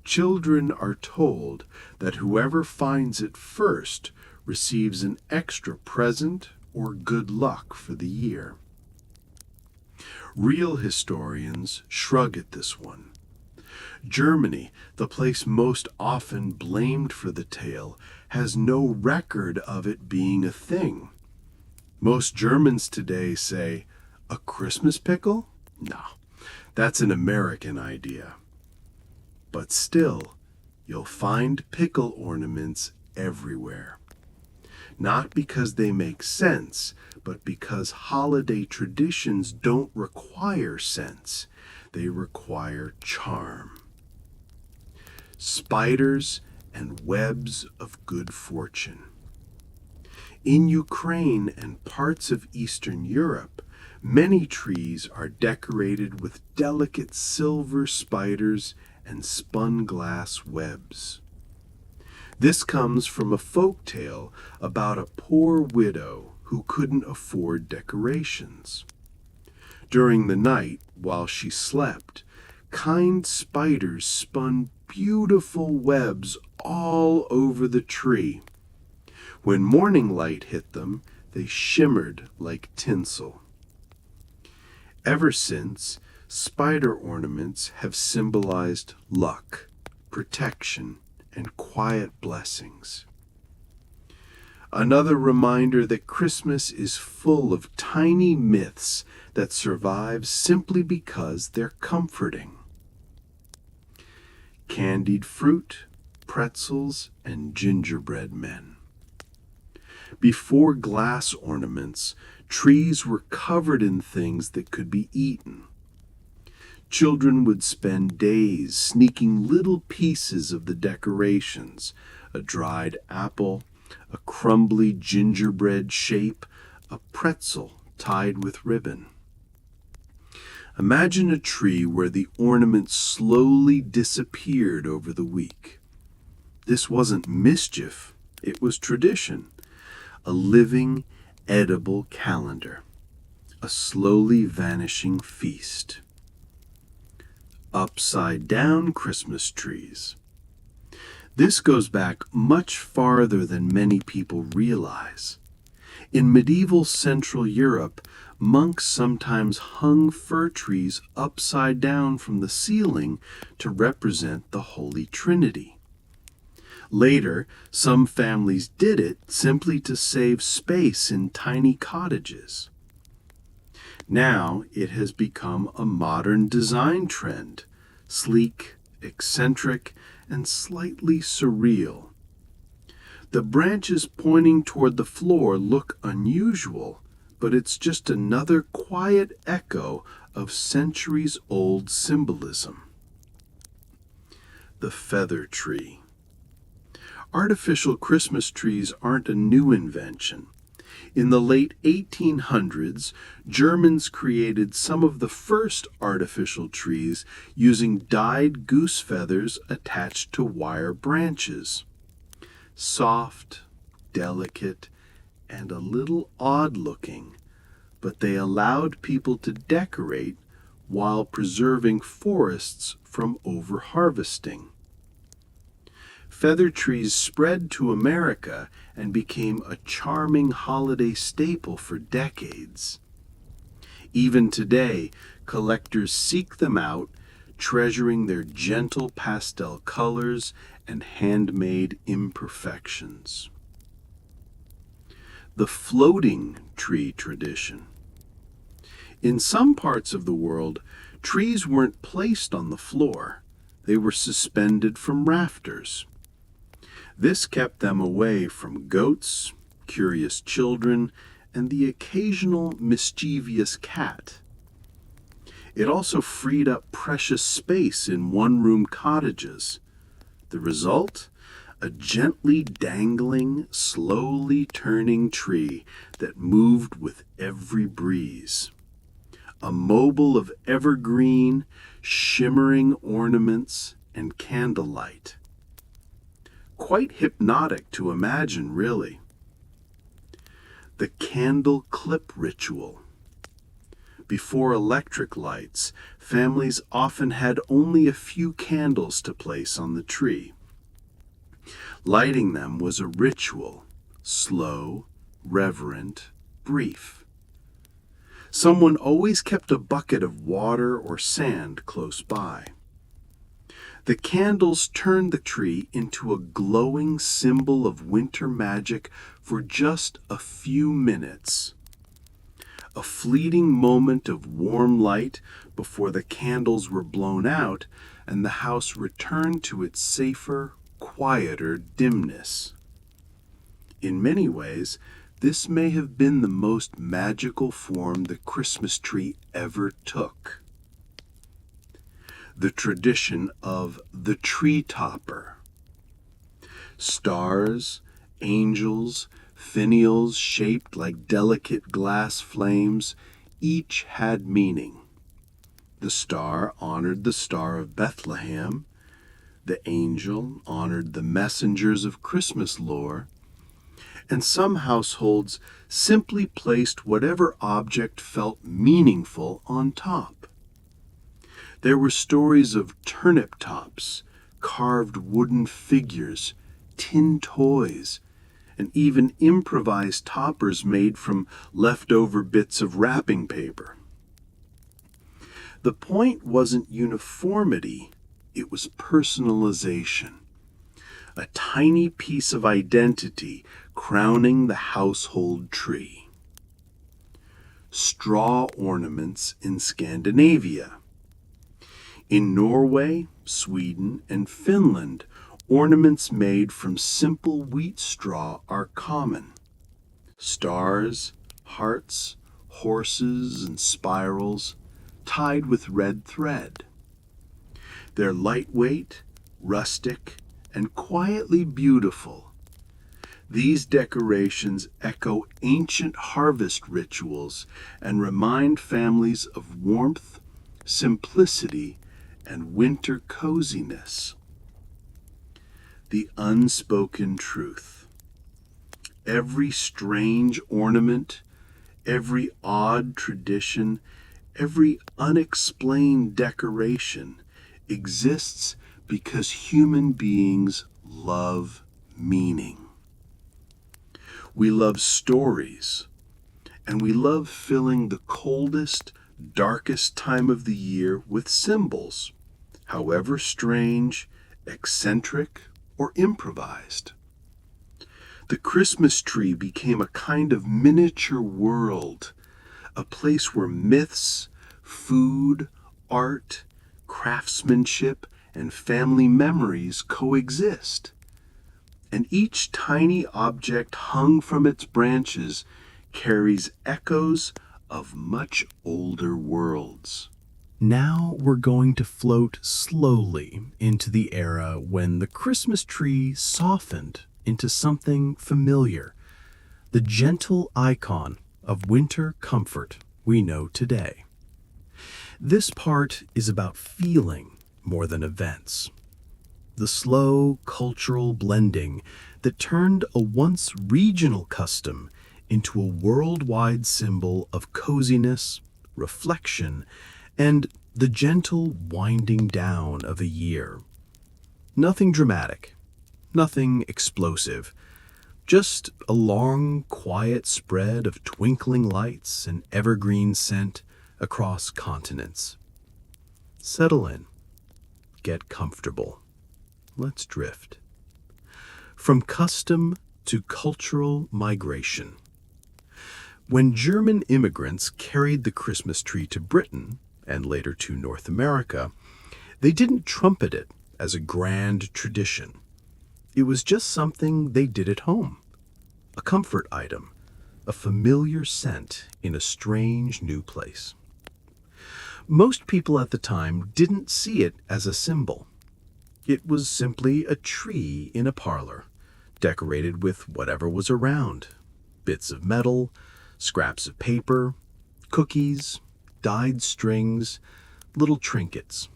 Children are told that whoever finds it first receives an extra present or good luck for the year. Real historians shrug at this one. Germany, the place most often blamed for the tale, has no record of it being a thing. Most Germans today say, "A Christmas pickle? No, that's an American idea." But still, you'll find pickle ornaments everywhere. Not because they make sense, but because holiday traditions don't require sense. They require charm. Spiders and webs of good fortune. In Ukraine and parts of Eastern Europe, many trees are decorated with delicate silver spiders and spun glass webs. This comes from a folk tale about a poor widow who couldn't afford decorations. During the night, while she slept, kind spiders spun beautiful webs all over the tree. When morning light hit them, they shimmered like tinsel. Ever since, spider ornaments have symbolized luck, protection, and quiet blessings. Another reminder that Christmas is full of tiny myths that survive simply because they're comforting. Candied fruit, pretzels, and gingerbread men. Before glass ornaments, trees were covered in things that could be eaten. Children would spend days sneaking little pieces of the decorations, a dried apple, a crumbly gingerbread shape, a pretzel tied with ribbon. Imagine a tree where the ornament slowly disappeared over the week. This wasn't mischief, it was tradition. A living, edible calendar. A slowly vanishing feast. Upside-down Christmas trees. This goes back much farther than many people realize. In medieval Central Europe, monks sometimes hung fir trees upside down from the ceiling to represent the Holy Trinity. Later, some families did it simply to save space in tiny cottages. Now it has become a modern design trend, sleek, eccentric, and slightly surreal. The branches pointing toward the floor look unusual, but it's just another quiet echo of centuries-old symbolism. The feather tree. Artificial Christmas trees aren't a new invention. In the late 1800s, Germans created some of the first artificial trees using dyed goose feathers attached to wire branches. Soft, delicate, and a little odd-looking, but they allowed people to decorate while preserving forests from over-harvesting. Feather trees spread to America and became a charming holiday staple for decades. Even today, collectors seek them out, treasuring their gentle pastel colors and handmade imperfections. The floating tree tradition. In some parts of the world, trees weren't placed on the floor. They were suspended from rafters. This kept them away from goats, curious children, and the occasional mischievous cat. It also freed up precious space in one-room cottages. The result? A gently dangling, slowly turning tree that moved with every breeze. A mobile of evergreen, shimmering ornaments and candlelight. Quite hypnotic to imagine, really. The candle clip ritual. Before electric lights, families often had only a few candles to place on the tree. Lighting them was a ritual, slow, reverent, brief. Someone always kept a bucket of water or sand close by. The candles turned the tree into a glowing symbol of winter magic for just a few minutes. A fleeting moment of warm light before the candles were blown out and the house returned to its safer, quieter dimness. In many ways, this may have been the most magical form the Christmas tree ever took. The tradition of the tree topper. Stars, angels, finials shaped like delicate glass flames, each had meaning. The star honored the Star of Bethlehem. The angel honored the messengers of Christmas lore. And some households simply placed whatever object felt meaningful on top. There were stories of turnip tops, carved wooden figures, tin toys, and even improvised toppers made from leftover bits of wrapping paper. The point wasn't uniformity, it was personalization. A tiny piece of identity crowning the household tree. Straw ornaments in Scandinavia. In Norway, Sweden, and Finland, ornaments made from simple wheat straw are common. Stars, hearts, horses, and spirals, tied with red thread. They're lightweight, rustic, and quietly beautiful. These decorations echo ancient harvest rituals and remind families of warmth, simplicity, and winter coziness. The unspoken truth. Every strange ornament, every odd tradition, every unexplained decoration exists because human beings love meaning. We love stories, and we love filling the coldest, darkest time of the year with symbols, however strange, eccentric, or improvised. The Christmas tree became a kind of miniature world, a place where myths, food, art, craftsmanship, and family memories coexist. And each tiny object hung from its branches carries echoes of much older worlds. Now we're going to float slowly into the era when the Christmas tree softened into something familiar, the gentle icon of winter comfort we know today. This part is about feeling more than events. The slow cultural blending that turned a once regional custom into a worldwide symbol of coziness, reflection, and the gentle winding down of a year. Nothing dramatic, nothing explosive, just a long, quiet spread of twinkling lights and evergreen scent across continents. Settle in. Get comfortable. Let's drift. From custom to cultural migration. When German immigrants carried the Christmas tree to Britain, and later to North America, they didn't trumpet it as a grand tradition. It was just something they did at home, a comfort item, a familiar scent in a strange new place. Most people at the time didn't see it as a symbol. It was simply a tree in a parlor, decorated with whatever was around: bits of metal, scraps of paper, cookies, dyed strings, little trinkets.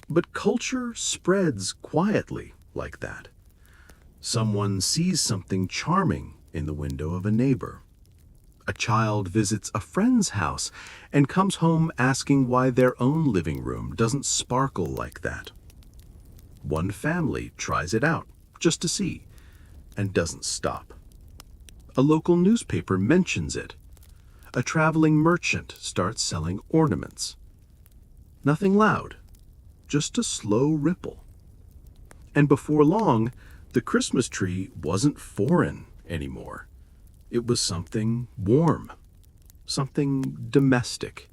But culture spreads quietly like that. Someone sees something charming in the window of a neighbor. A child visits a friend's house and comes home asking why their own living room doesn't sparkle like that. One family tries it out just to see and doesn't stop. A local newspaper mentions it. A traveling merchant starts selling ornaments. Nothing loud, just a slow ripple. And before long, the Christmas tree wasn't foreign anymore. It was something warm, something domestic,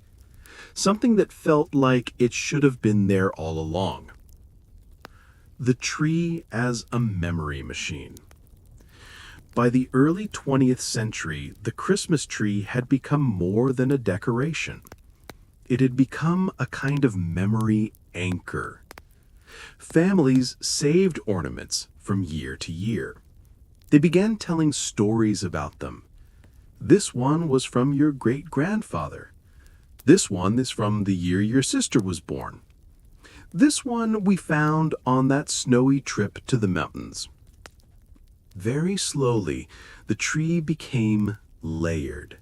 something that felt like it should have been there all along. The tree as a memory machine. By the early 20th century, the Christmas tree had become more than a decoration. It had become a kind of memory anchor. Families saved ornaments from year to year. They began telling stories about them. This one was from your great-grandfather. This one is from the year your sister was born. This one we found on that snowy trip to the mountains. Very slowly, the tree became layered.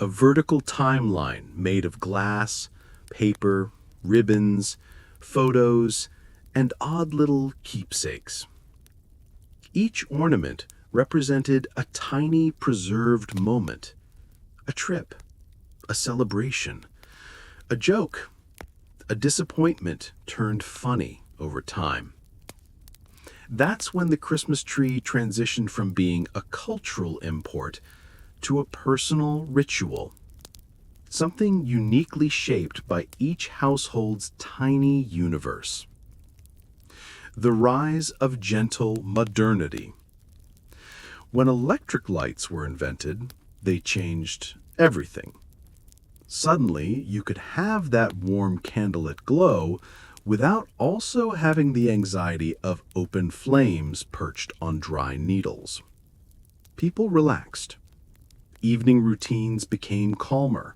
A vertical timeline made of glass, paper, ribbons, photos, and odd little keepsakes. Each ornament represented a tiny preserved moment, a trip, a celebration, a joke, a disappointment turned funny over time. That's when the Christmas tree transitioned from being a cultural import to a personal ritual, something uniquely shaped by each household's tiny universe. The rise of gentle modernity. When electric lights were invented, they changed everything. Suddenly, you could have that warm candlelit glow without also having the anxiety of open flames perched on dry needles. People relaxed. Evening routines became calmer.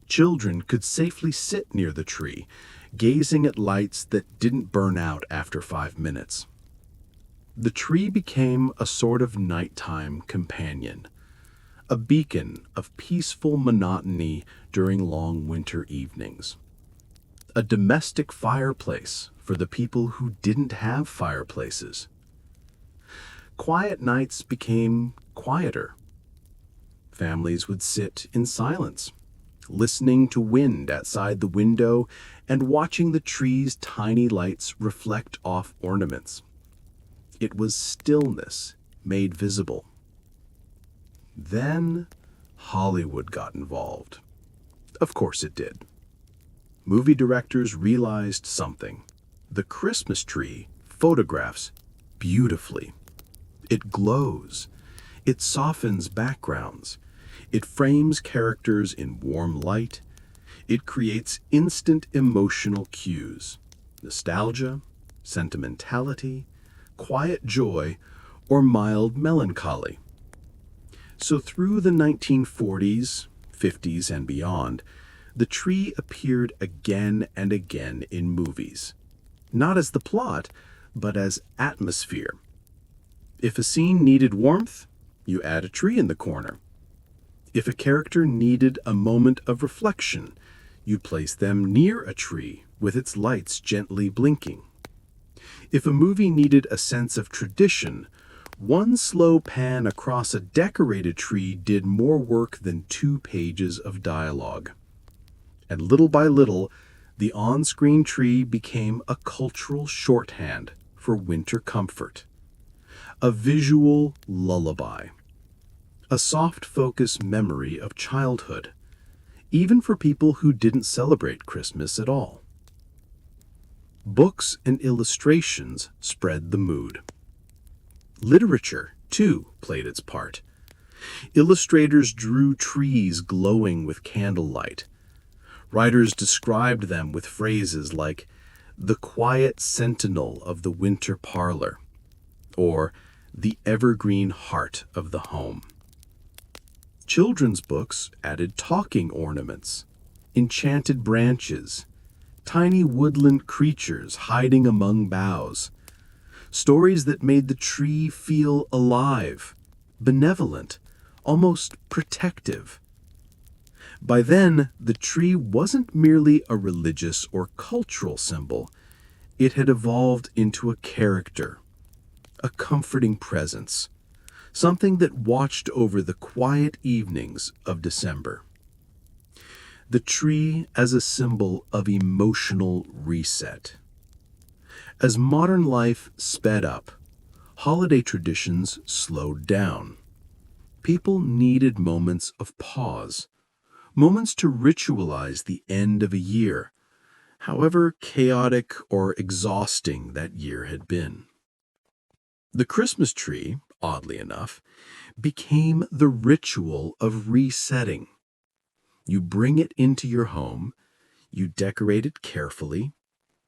Children could safely sit near the tree, gazing at lights that didn't burn out after 5 minutes. The tree became a sort of nighttime companion, a beacon of peaceful monotony during long winter evenings. A domestic fireplace for the people who didn't have fireplaces. Quiet nights became quieter. Families would sit in silence, listening to wind outside the window and watching the tree's tiny lights reflect off ornaments. It was stillness made visible. Then Hollywood got involved. Of course it did. Movie directors realized something. The Christmas tree photographs beautifully. It glows. It softens backgrounds. It frames characters in warm light. It creates instant emotional cues: nostalgia, sentimentality, quiet joy, or mild melancholy. So through the 1940s, 50s, and beyond, the tree appeared again and again in movies, not as the plot, but as atmosphere. If a scene needed warmth, you add a tree in the corner. If a character needed a moment of reflection, you place them near a tree with its lights gently blinking. If a movie needed a sense of tradition, one slow pan across a decorated tree did more work than 2 pages of dialogue. And little by little, the on-screen tree became a cultural shorthand for winter comfort, a visual lullaby, a soft-focus memory of childhood, even for people who didn't celebrate Christmas at all. Books and illustrations spread the mood. Literature, too, played its part. Illustrators drew trees glowing with candlelight. Writers described them with phrases like, "the quiet sentinel of the winter parlor," or "the evergreen heart of the home." Children's books added talking ornaments, enchanted branches, tiny woodland creatures hiding among boughs, stories that made the tree feel alive, benevolent, almost protective. By then, the tree wasn't merely a religious or cultural symbol. It had evolved into a character, a comforting presence, something that watched over the quiet evenings of December. The tree as a symbol of emotional reset. As modern life sped up, holiday traditions slowed down. People needed moments of pause, moments to ritualize the end of a year, however chaotic or exhausting that year had been. The Christmas tree, oddly enough, became the ritual of resetting. You bring it into your home, you decorate it carefully,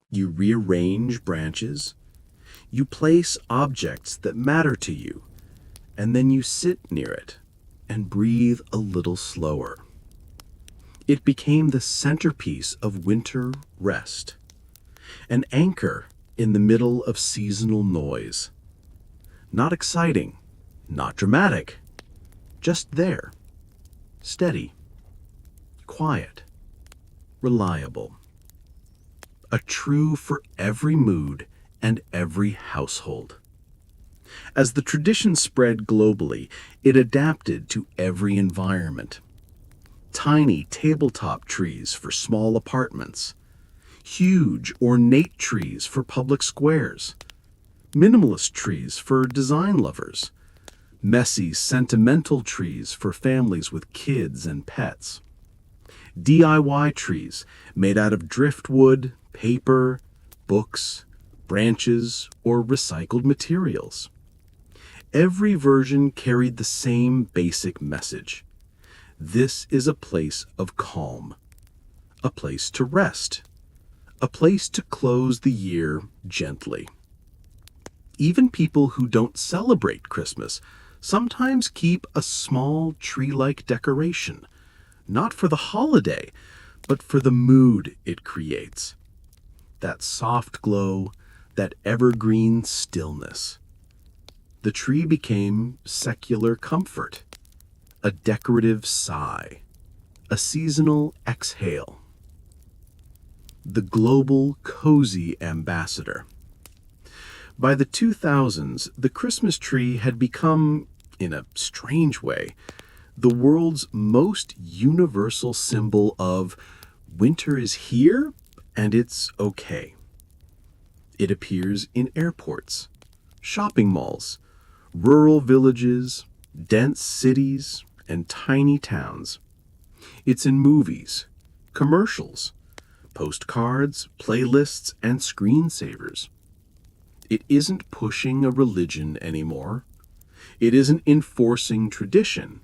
you rearrange branches, you place objects that matter to you, and then you sit near it and breathe a little slower. It became the centerpiece of winter rest, an anchor in the middle of seasonal noise. Not exciting, not dramatic, just there, steady, quiet, reliable. A true for every mood and every household. As the tradition spread globally, it adapted to every environment. Tiny tabletop trees for small apartments, huge ornate trees for public squares, minimalist trees for design lovers, messy sentimental trees for families with kids and pets, DIY trees made out of driftwood, paper, books, branches, or recycled materials. Every version carried the same basic message. This is a place of calm, a place to rest, a place to close the year gently. Even people who don't celebrate Christmas sometimes keep a small tree-like decoration, not for the holiday, but for the mood it creates. That soft glow, that evergreen stillness. The tree became secular comfort, a decorative sigh, a seasonal exhale. The global cozy ambassador. By the 2000s, the Christmas tree had become, in a strange way, the world's most universal symbol of winter is here and it's okay. It appears in airports, shopping malls, rural villages, dense cities, and tiny towns. It's in movies, commercials, postcards, playlists, and screensavers. It isn't pushing a religion anymore. It isn't enforcing tradition.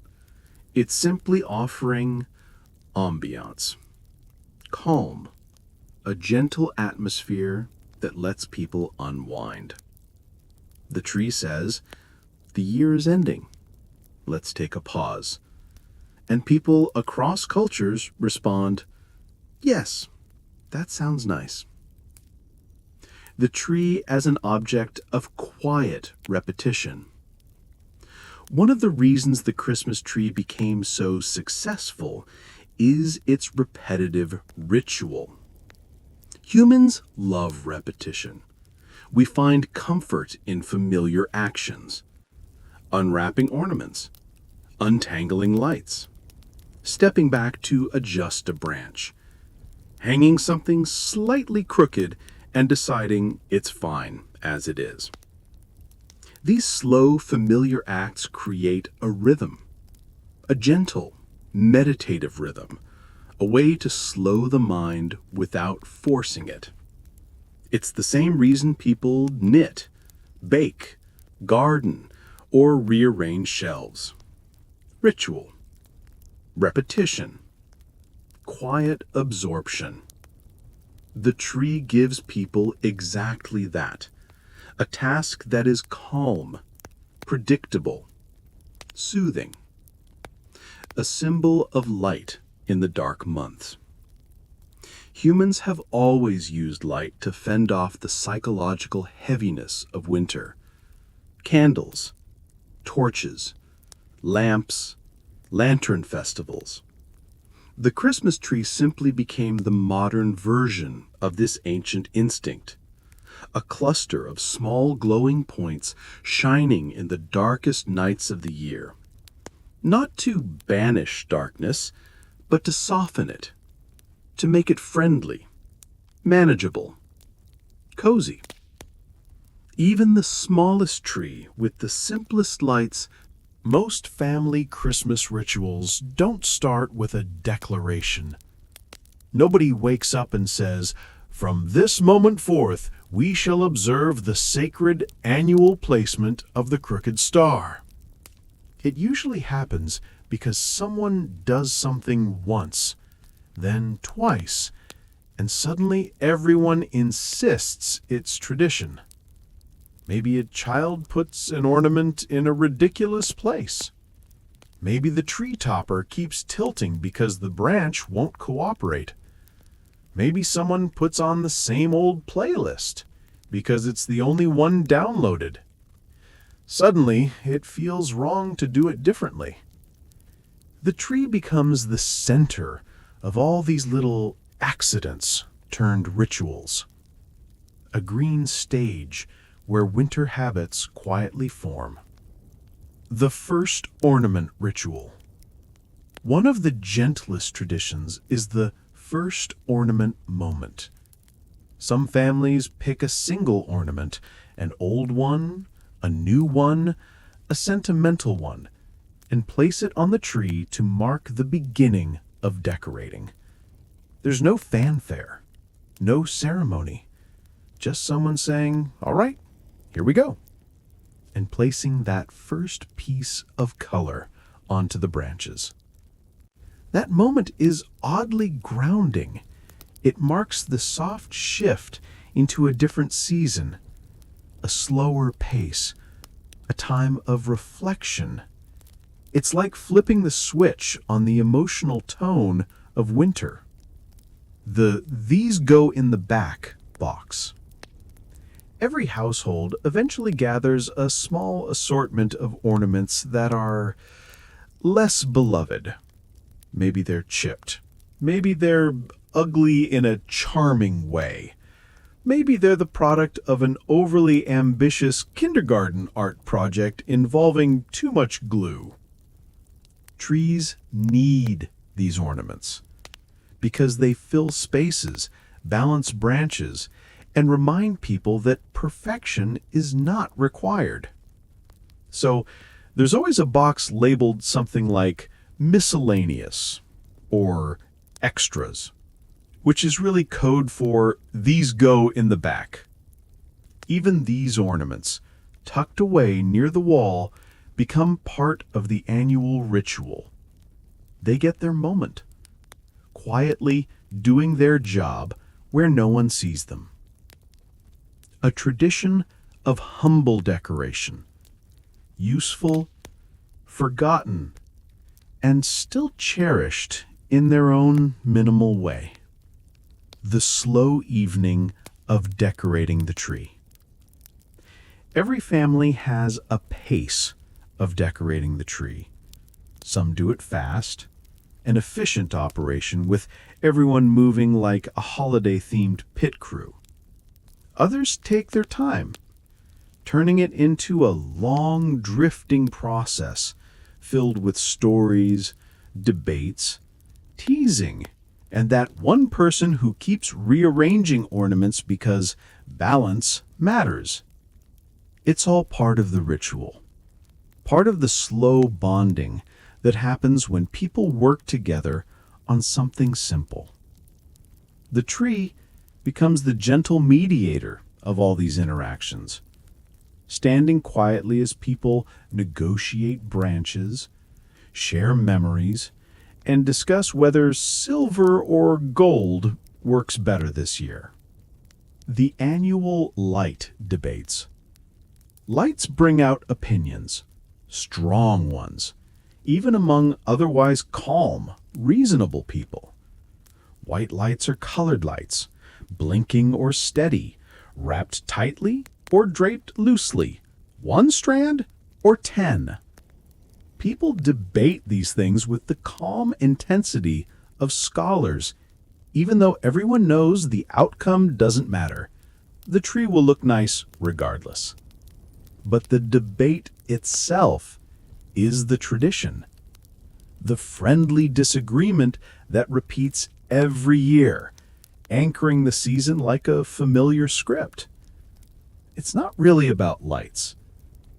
It's simply offering ambiance, calm, a gentle atmosphere that lets people unwind. The tree says, the year is ending. Let's take a pause. And people across cultures respond, yes, that sounds nice. The tree as an object of quiet repetition. One of the reasons the Christmas tree became so successful is its repetitive ritual. Humans love repetition. We find comfort in familiar actions. Unwrapping ornaments, untangling lights, stepping back to adjust a branch, hanging something slightly crooked and deciding it's fine as it is. These slow, familiar acts create a rhythm, a gentle, meditative rhythm, a way to slow the mind without forcing it. It's the same reason people knit, bake, garden, or rearrange shelves. Ritual, repetition, quiet absorption. The tree gives people exactly that, a task that is calm, predictable, soothing, a symbol of light in the dark months. Humans have always used light to fend off the psychological heaviness of winter. Candles, torches, lamps, lantern festivals. The Christmas tree simply became the modern version of this ancient instinct, a cluster of small glowing points shining in the darkest nights of the year. Not to banish darkness, but to soften it, to make it friendly, manageable, cozy. Even the smallest tree with the simplest lights. Most family Christmas rituals don't start with a declaration. Nobody wakes up and says, "From this moment forth, we shall observe the sacred annual placement of the crooked star." It usually happens because someone does something once, then twice, and suddenly everyone insists it's tradition. Maybe a child puts an ornament in a ridiculous place. Maybe the tree topper keeps tilting because the branch won't cooperate. Maybe someone puts on the same old playlist because it's the only one downloaded. Suddenly, it feels wrong to do it differently. The tree becomes the center of all these little accidents turned rituals. A green stage where winter habits quietly form. The first ornament ritual. One of the gentlest traditions is the first ornament moment. Some families pick a single ornament, an old one, a new one, a sentimental one, and place it on the tree to mark the beginning of decorating. There's no fanfare, no ceremony, just someone saying, "All right, here we go," and placing that first piece of color onto the branches. That moment is oddly grounding. It marks the soft shift into a different season, a slower pace, a time of reflection. It's like flipping the switch on the emotional tone of winter. The "these go in the back" box. Every household eventually gathers a small assortment of ornaments that are less beloved. Maybe they're chipped. Maybe they're ugly in a charming way. Maybe they're the product of an overly ambitious kindergarten art project involving too much glue. Trees need these ornaments because they fill spaces, balance branches, and remind people that perfection is not required. So there's always a box labeled something like miscellaneous or extras, which is really code for "these go in the back." Even these ornaments, tucked away near the wall, become part of the annual ritual. They get their moment, quietly doing their job where no one sees them. A tradition of humble decoration, useful, forgotten, and still cherished in their own minimal way. The slow evening of decorating the tree. Every family has a pace of decorating the tree. Some do it fast, an efficient operation with everyone moving like a holiday-themed pit crew. Others take their time, turning it into a long, drifting process filled with stories, debates, teasing, and that one person who keeps rearranging ornaments because balance matters. It's all part of the ritual, part of the slow bonding that happens when people work together on something simple. The tree becomes the gentle mediator of all these interactions, standing quietly as people negotiate branches, share memories, and discuss whether silver or gold works better this year. The annual light debates. Lights bring out opinions, strong ones, even among otherwise calm, reasonable people. White lights are colored lights, blinking or steady, wrapped tightly or draped loosely, one strand or 10. People debate these things with the calm intensity of scholars, even though everyone knows the outcome doesn't matter. The tree will look nice regardless. But the debate itself is the tradition, the friendly disagreement that repeats every year, anchoring the season like a familiar script. It's not really about lights.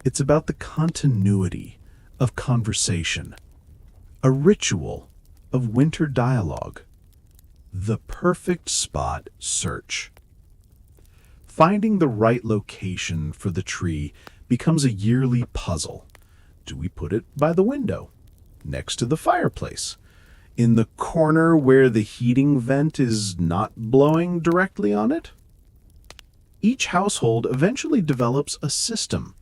It's about the continuity of conversation, a ritual of winter dialogue, the perfect spot search. Finding the right location for the tree becomes a yearly puzzle. Do we put it by the window, next to the fireplace, in the corner where the heating vent is not blowing directly on it? Each household eventually develops a system,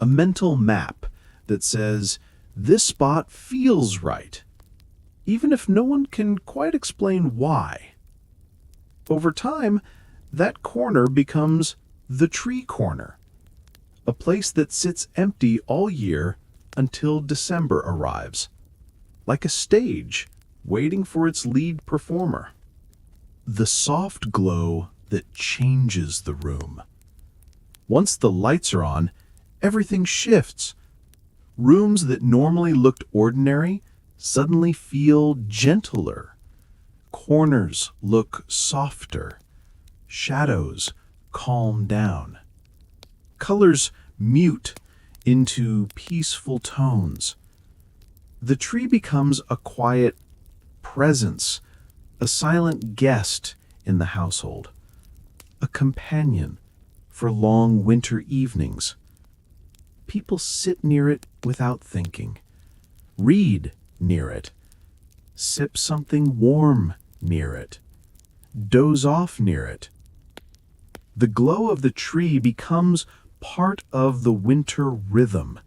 a mental map that says, this spot feels right, even if no one can quite explain why. Over time, that corner becomes the tree corner, a place that sits empty all year until December arrives, like a stage waiting for its lead performer. The soft glow that changes the room. Once the lights are on, everything shifts. Rooms that normally looked ordinary suddenly feel gentler. Corners look softer. Shadows calm down. Colors mute into peaceful tones. The tree becomes a quiet presence, a silent guest in the household, a companion for long winter evenings. People sit near it without thinking, read near it, sip something warm near it, doze off near it. The glow of the tree becomes part of the winter rhythm,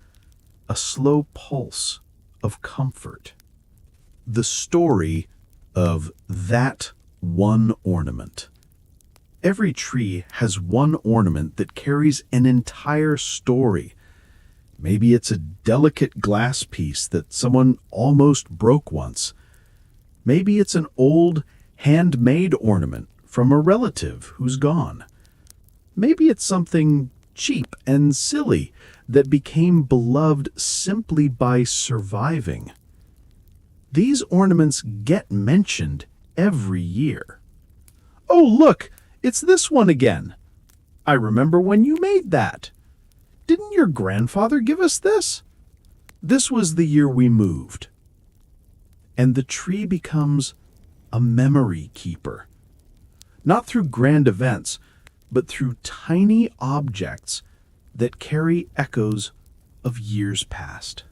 a slow pulse of comfort. The story of that one ornament. Every tree has one ornament that carries an entire story. Maybe it's a delicate glass piece that someone almost broke once. Maybe it's an old handmade ornament from a relative who's gone. Maybe it's something cheap and silly that became beloved simply by surviving. These ornaments get mentioned every year. Oh, look, it's this one again. I remember when you made that. Didn't your grandfather give us this? This was the year we moved. And the tree becomes a memory keeper. Not through grand events, but through tiny objects that carry echoes of years past.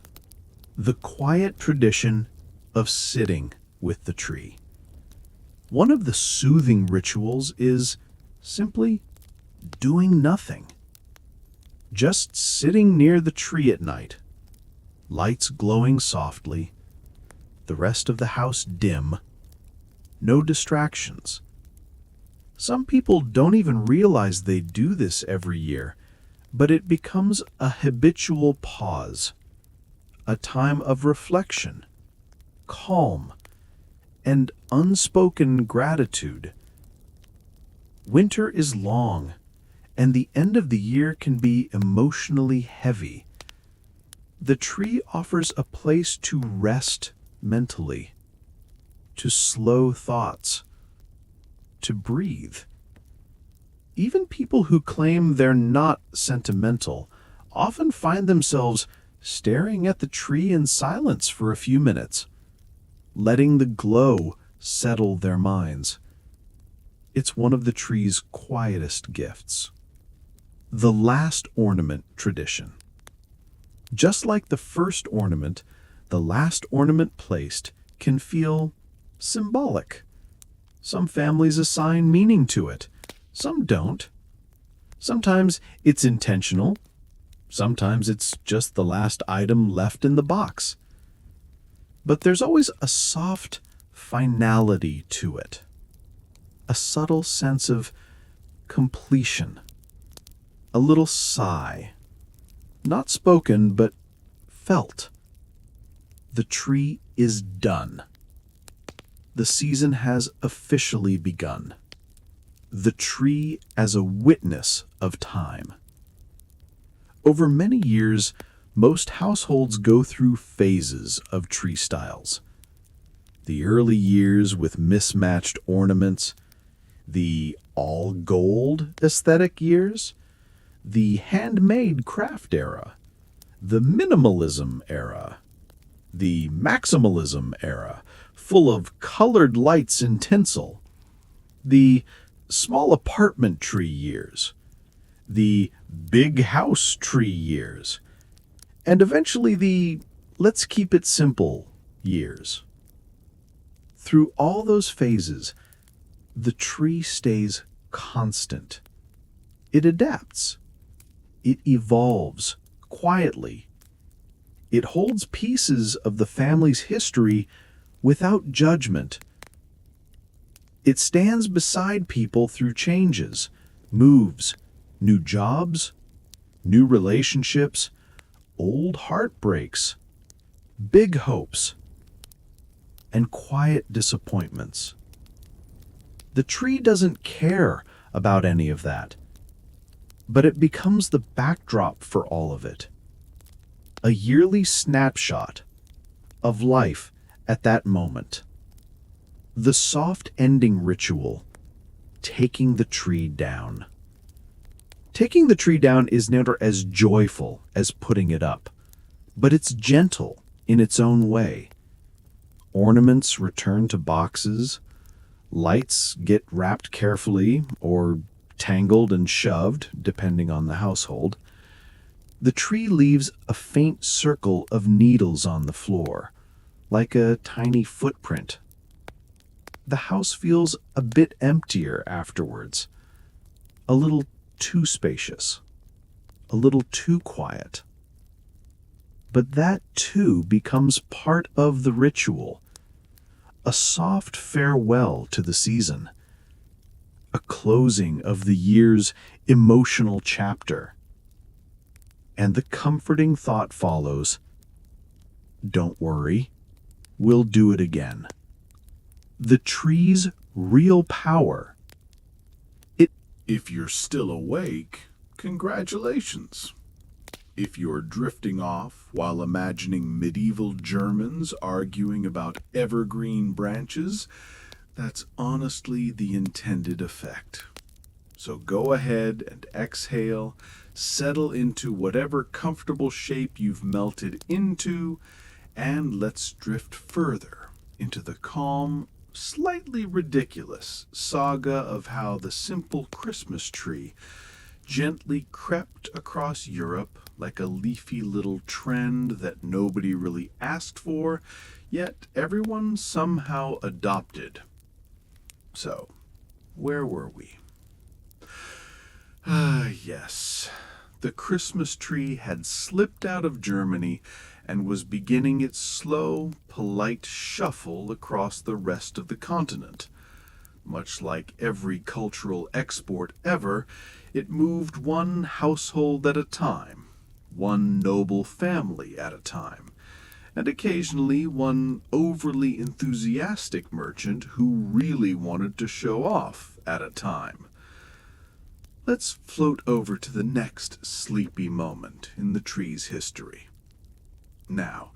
The quiet tradition of sitting with the tree. One of the soothing rituals is simply doing nothing. Just sitting near the tree at night, lights glowing softly, the rest of the house dim, no distractions. Some people don't even realize they do this every year, but it becomes a habitual pause, a time of reflection, calm, and unspoken gratitude. Winter is long, and the end of the year can be emotionally heavy. The tree offers a place to rest mentally, to slow thoughts, to breathe. Even people who claim they're not sentimental often find themselves staring at the tree in silence for a few minutes, letting the glow settle their minds. It's one of the tree's quietest gifts. The last ornament tradition. Just like the first ornament, the last ornament placed can feel symbolic. Some families assign meaning to it, some don't. Sometimes it's intentional, sometimes it's just the last item left in the box. But there's always a soft finality to it, a subtle sense of completion, a little sigh, not spoken but felt. The tree is done. The season has officially begun. The tree as a witness of time. Over many years, most households go through phases of tree styles. The early years with mismatched ornaments, the all-gold aesthetic years, the handmade craft era, the minimalism era, the maximalism era, full of colored lights and tinsel, the small apartment tree years, the big house tree years, and eventually the let's keep it simple years. Through all those phases, the tree stays constant. It adapts. It evolves quietly. It holds pieces of the family's history without judgment. It stands beside people through changes, moves, new jobs, new relationships, old heartbreaks, big hopes, and quiet disappointments. The tree doesn't care about any of that, but it becomes the backdrop for all of it. A yearly snapshot of life at that moment. The soft ending ritual, taking the tree down. Taking the tree down is never as joyful as putting it up, but it's gentle in its own way. Ornaments return to boxes, lights get wrapped carefully or tangled and shoved, depending on the household. The tree leaves a faint circle of needles on the floor, like a tiny footprint. The house feels a bit emptier afterwards, a little too spacious, a little too quiet. But that too becomes part of the ritual, a soft farewell to the season, a closing of the year's emotional chapter. And the comforting thought follows, don't worry, we'll do it again. The tree's real power. If you're still awake, congratulations. If you're drifting off while imagining medieval Germans arguing about evergreen branches, that's honestly the intended effect. So go ahead and exhale, settle into whatever comfortable shape you've melted into, and let's drift further into the calm, slightly ridiculous saga of how the simple Christmas tree gently crept across Europe like a leafy little trend that nobody really asked for, yet everyone somehow adopted. So, where were we? Yes. The Christmas tree had slipped out of Germany and was beginning its slow, polite shuffle across the rest of the continent. Much like every cultural export ever, it moved one household at a time, one noble family at a time, and occasionally one overly enthusiastic merchant who really wanted to show off at a time. Let's float over to the next sleepy moment in the tree's history. Now,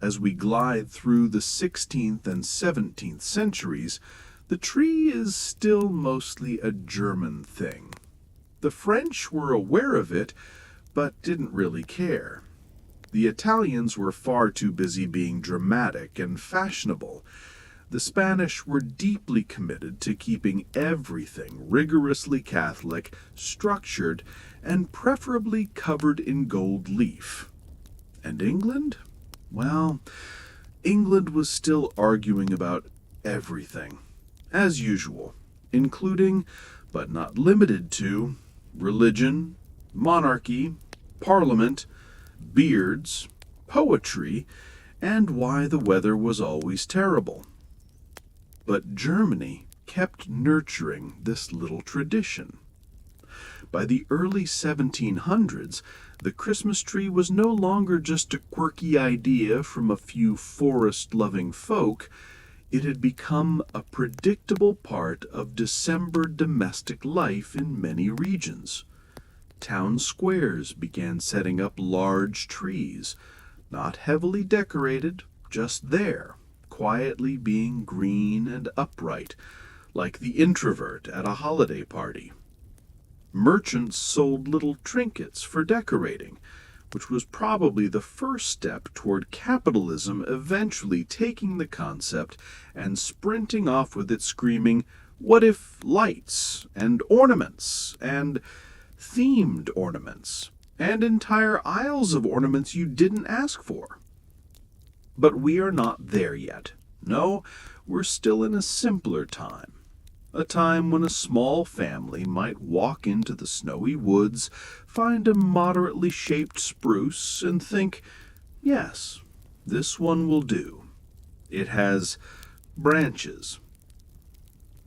as we glide through the 16th and 17th centuries, the tree is still mostly a German thing. The French were aware of it, but didn't really care. The Italians were far too busy being dramatic and fashionable. The Spanish were deeply committed to keeping everything rigorously Catholic, structured, and preferably covered in gold leaf. And England? Well, England was still arguing about everything, as usual, including, but not limited to, religion, monarchy, parliament, beards, poetry, and why the weather was always terrible. But Germany kept nurturing this little tradition. By the early 1700s, the Christmas tree was no longer just a quirky idea from a few forest-loving folk. It had become a predictable part of December domestic life in many regions. Town squares began setting up large trees, not heavily decorated, just there, quietly being green and upright, like the introvert at a holiday party. Merchants sold little trinkets for decorating, which was probably the first step toward capitalism eventually taking the concept and sprinting off with it screaming, "What if lights and ornaments and themed ornaments and entire aisles of ornaments you didn't ask for?" But we are not there yet. No, we're still in a simpler time. A time when a small family might walk into the snowy woods, find a moderately shaped spruce, and think, yes, this one will do. It has branches.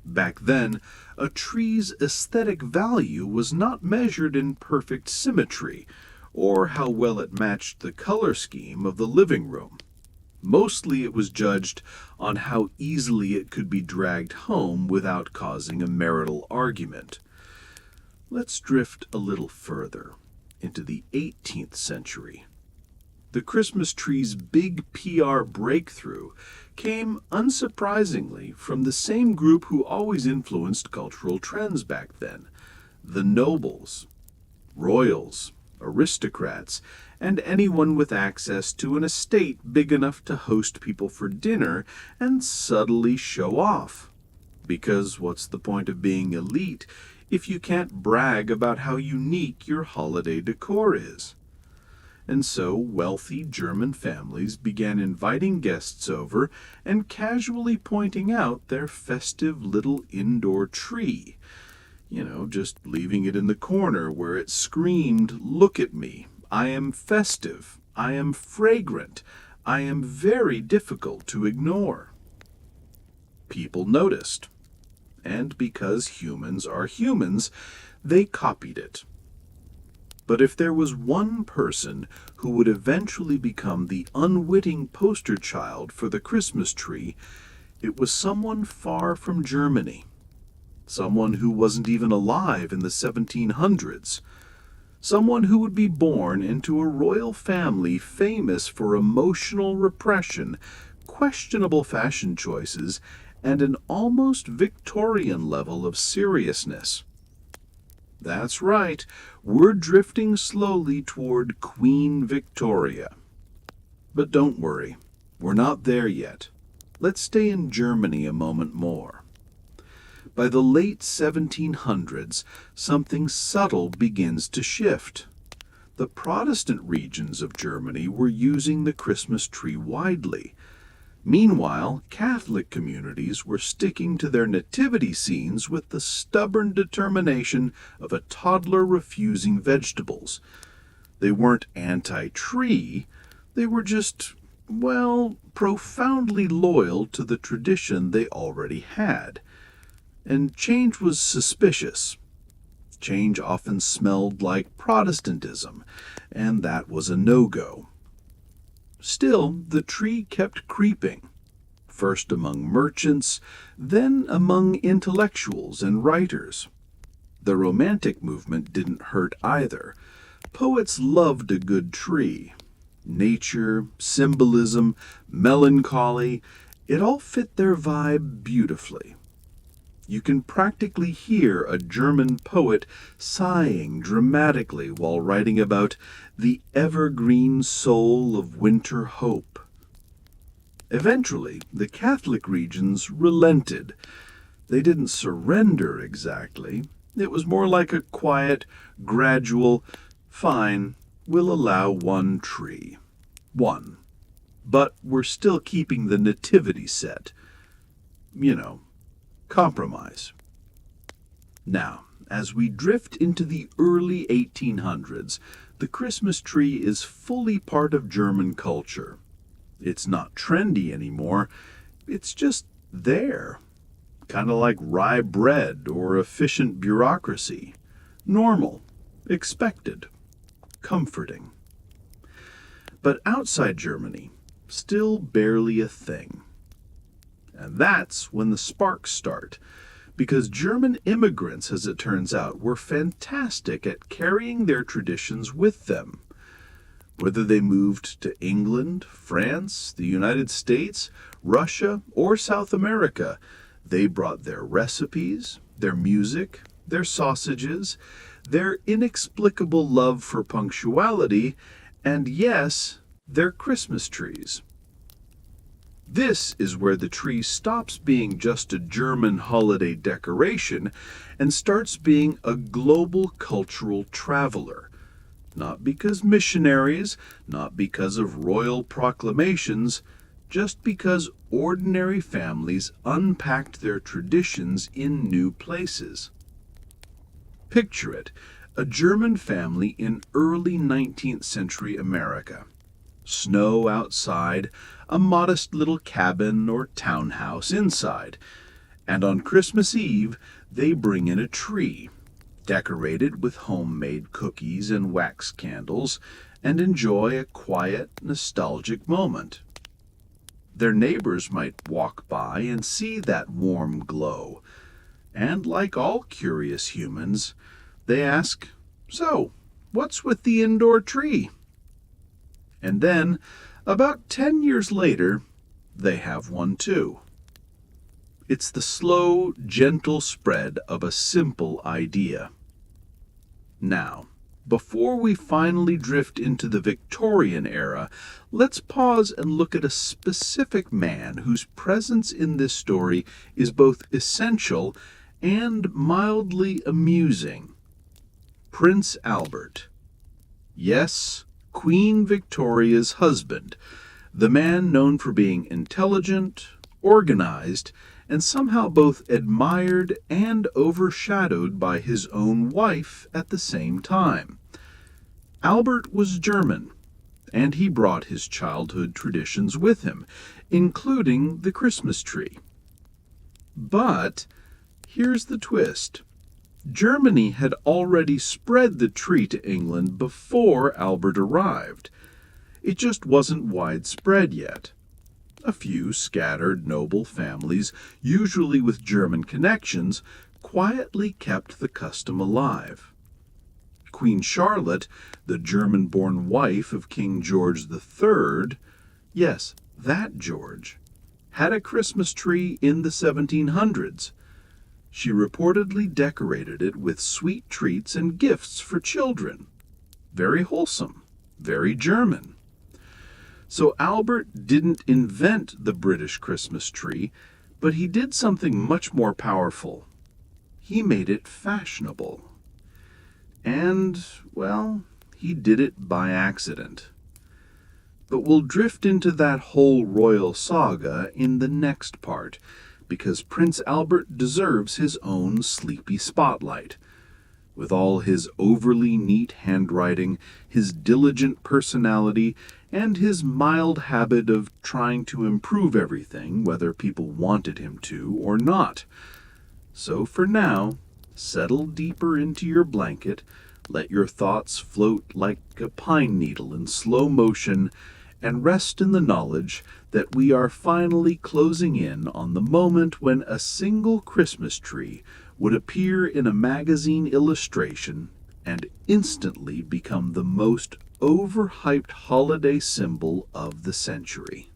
Back then, a tree's aesthetic value was not measured in perfect symmetry, or how well it matched the color scheme of the living room. Mostly it was judged on how easily it could be dragged home without causing a marital argument. Let's drift a little further into the 18th century. The Christmas tree's big PR breakthrough came, unsurprisingly, from the same group who always influenced cultural trends back then: the nobles, royals, aristocrats, and anyone with access to an estate big enough to host people for dinner and subtly show off. Because what's the point of being elite if you can't brag about how unique your holiday decor is? And so wealthy German families began inviting guests over and casually pointing out their festive little indoor tree. Just leaving it in the corner where it screamed, "Look at me. I am festive. I am fragrant. I am very difficult to ignore." People noticed. And because humans are humans, they copied it. But if there was one person who would eventually become the unwitting poster child for the Christmas tree, it was someone far from Germany. Someone who wasn't even alive in the 1700s. Someone who would be born into a royal family famous for emotional repression, questionable fashion choices, and an almost Victorian level of seriousness. That's right, we're drifting slowly toward Queen Victoria. But don't worry, we're not there yet. Let's stay in Germany a moment more. By the late 1700s, something subtle begins to shift. The Protestant regions of Germany were using the Christmas tree widely. Meanwhile, Catholic communities were sticking to their nativity scenes with the stubborn determination of a toddler refusing vegetables. They weren't anti-tree, they were just, profoundly loyal to the tradition they already had. And change was suspicious. Change often smelled like Protestantism, and that was a no-go. Still, the tree kept creeping, first among merchants, then among intellectuals and writers. The Romantic movement didn't hurt either. Poets loved a good tree. Nature, symbolism, melancholy, it all fit their vibe beautifully. You can practically hear a German poet sighing dramatically while writing about the evergreen soul of winter hope. Eventually, the Catholic regions relented. They didn't surrender exactly. It was more like a quiet, gradual, fine, we'll allow one tree. One. But we're still keeping the nativity set. You know, compromise. Now, as we drift into the early 1800s, the Christmas tree is fully part of German culture. It's not trendy anymore. It's just there. Kind of like rye bread or efficient bureaucracy. Normal. Expected. Comforting. But outside Germany, still barely a thing. And that's when the sparks start, because German immigrants, as it turns out, were fantastic at carrying their traditions with them. Whether they moved to England, France, the United States, Russia, or South America, they brought their recipes, their music, their sausages, their inexplicable love for punctuality, and yes, their Christmas trees. This is where the tree stops being just a German holiday decoration and starts being a global cultural traveler. Not because missionaries, not because of royal proclamations, just because ordinary families unpacked their traditions in new places. Picture it, a German family in early 19th century America. Snow outside, a modest little cabin or townhouse inside, and on Christmas Eve they bring in a tree, decorated with homemade cookies and wax candles, and enjoy a quiet, nostalgic moment. Their neighbors might walk by and see that warm glow, and like all curious humans, they ask, "So, what's with the indoor tree?" And then, about 10 years later, they have one too. It's the slow, gentle spread of a simple idea. Now, before we finally drift into the Victorian era, let's pause and look at a specific man whose presence in this story is both essential and mildly amusing. Prince Albert. Yes, Queen Victoria's husband, the man known for being intelligent, organized, and somehow both admired and overshadowed by his own wife at the same time. Albert was German, and he brought his childhood traditions with him, including the Christmas tree. But here's the twist. Germany had already spread the tree to England before Albert arrived. It just wasn't widespread yet. A few scattered noble families, usually with German connections, quietly kept the custom alive. Queen Charlotte, the German-born wife of King George III, yes, that George, had a Christmas tree in the 1700s. She reportedly decorated it with sweet treats and gifts for children. Very wholesome, very German. So Albert didn't invent the British Christmas tree, but he did something much more powerful. He made it fashionable. And, well, he did it by accident. But we'll drift into that whole royal saga in the next part, because Prince Albert deserves his own sleepy spotlight. With all his overly neat handwriting, his diligent personality, and his mild habit of trying to improve everything, whether people wanted him to or not. So for now, settle deeper into your blanket, let your thoughts float like a pine needle in slow motion, and rest in the knowledge that we are finally closing in on the moment when a single Christmas tree would appear in a magazine illustration and instantly become the most overhyped holiday symbol of the century.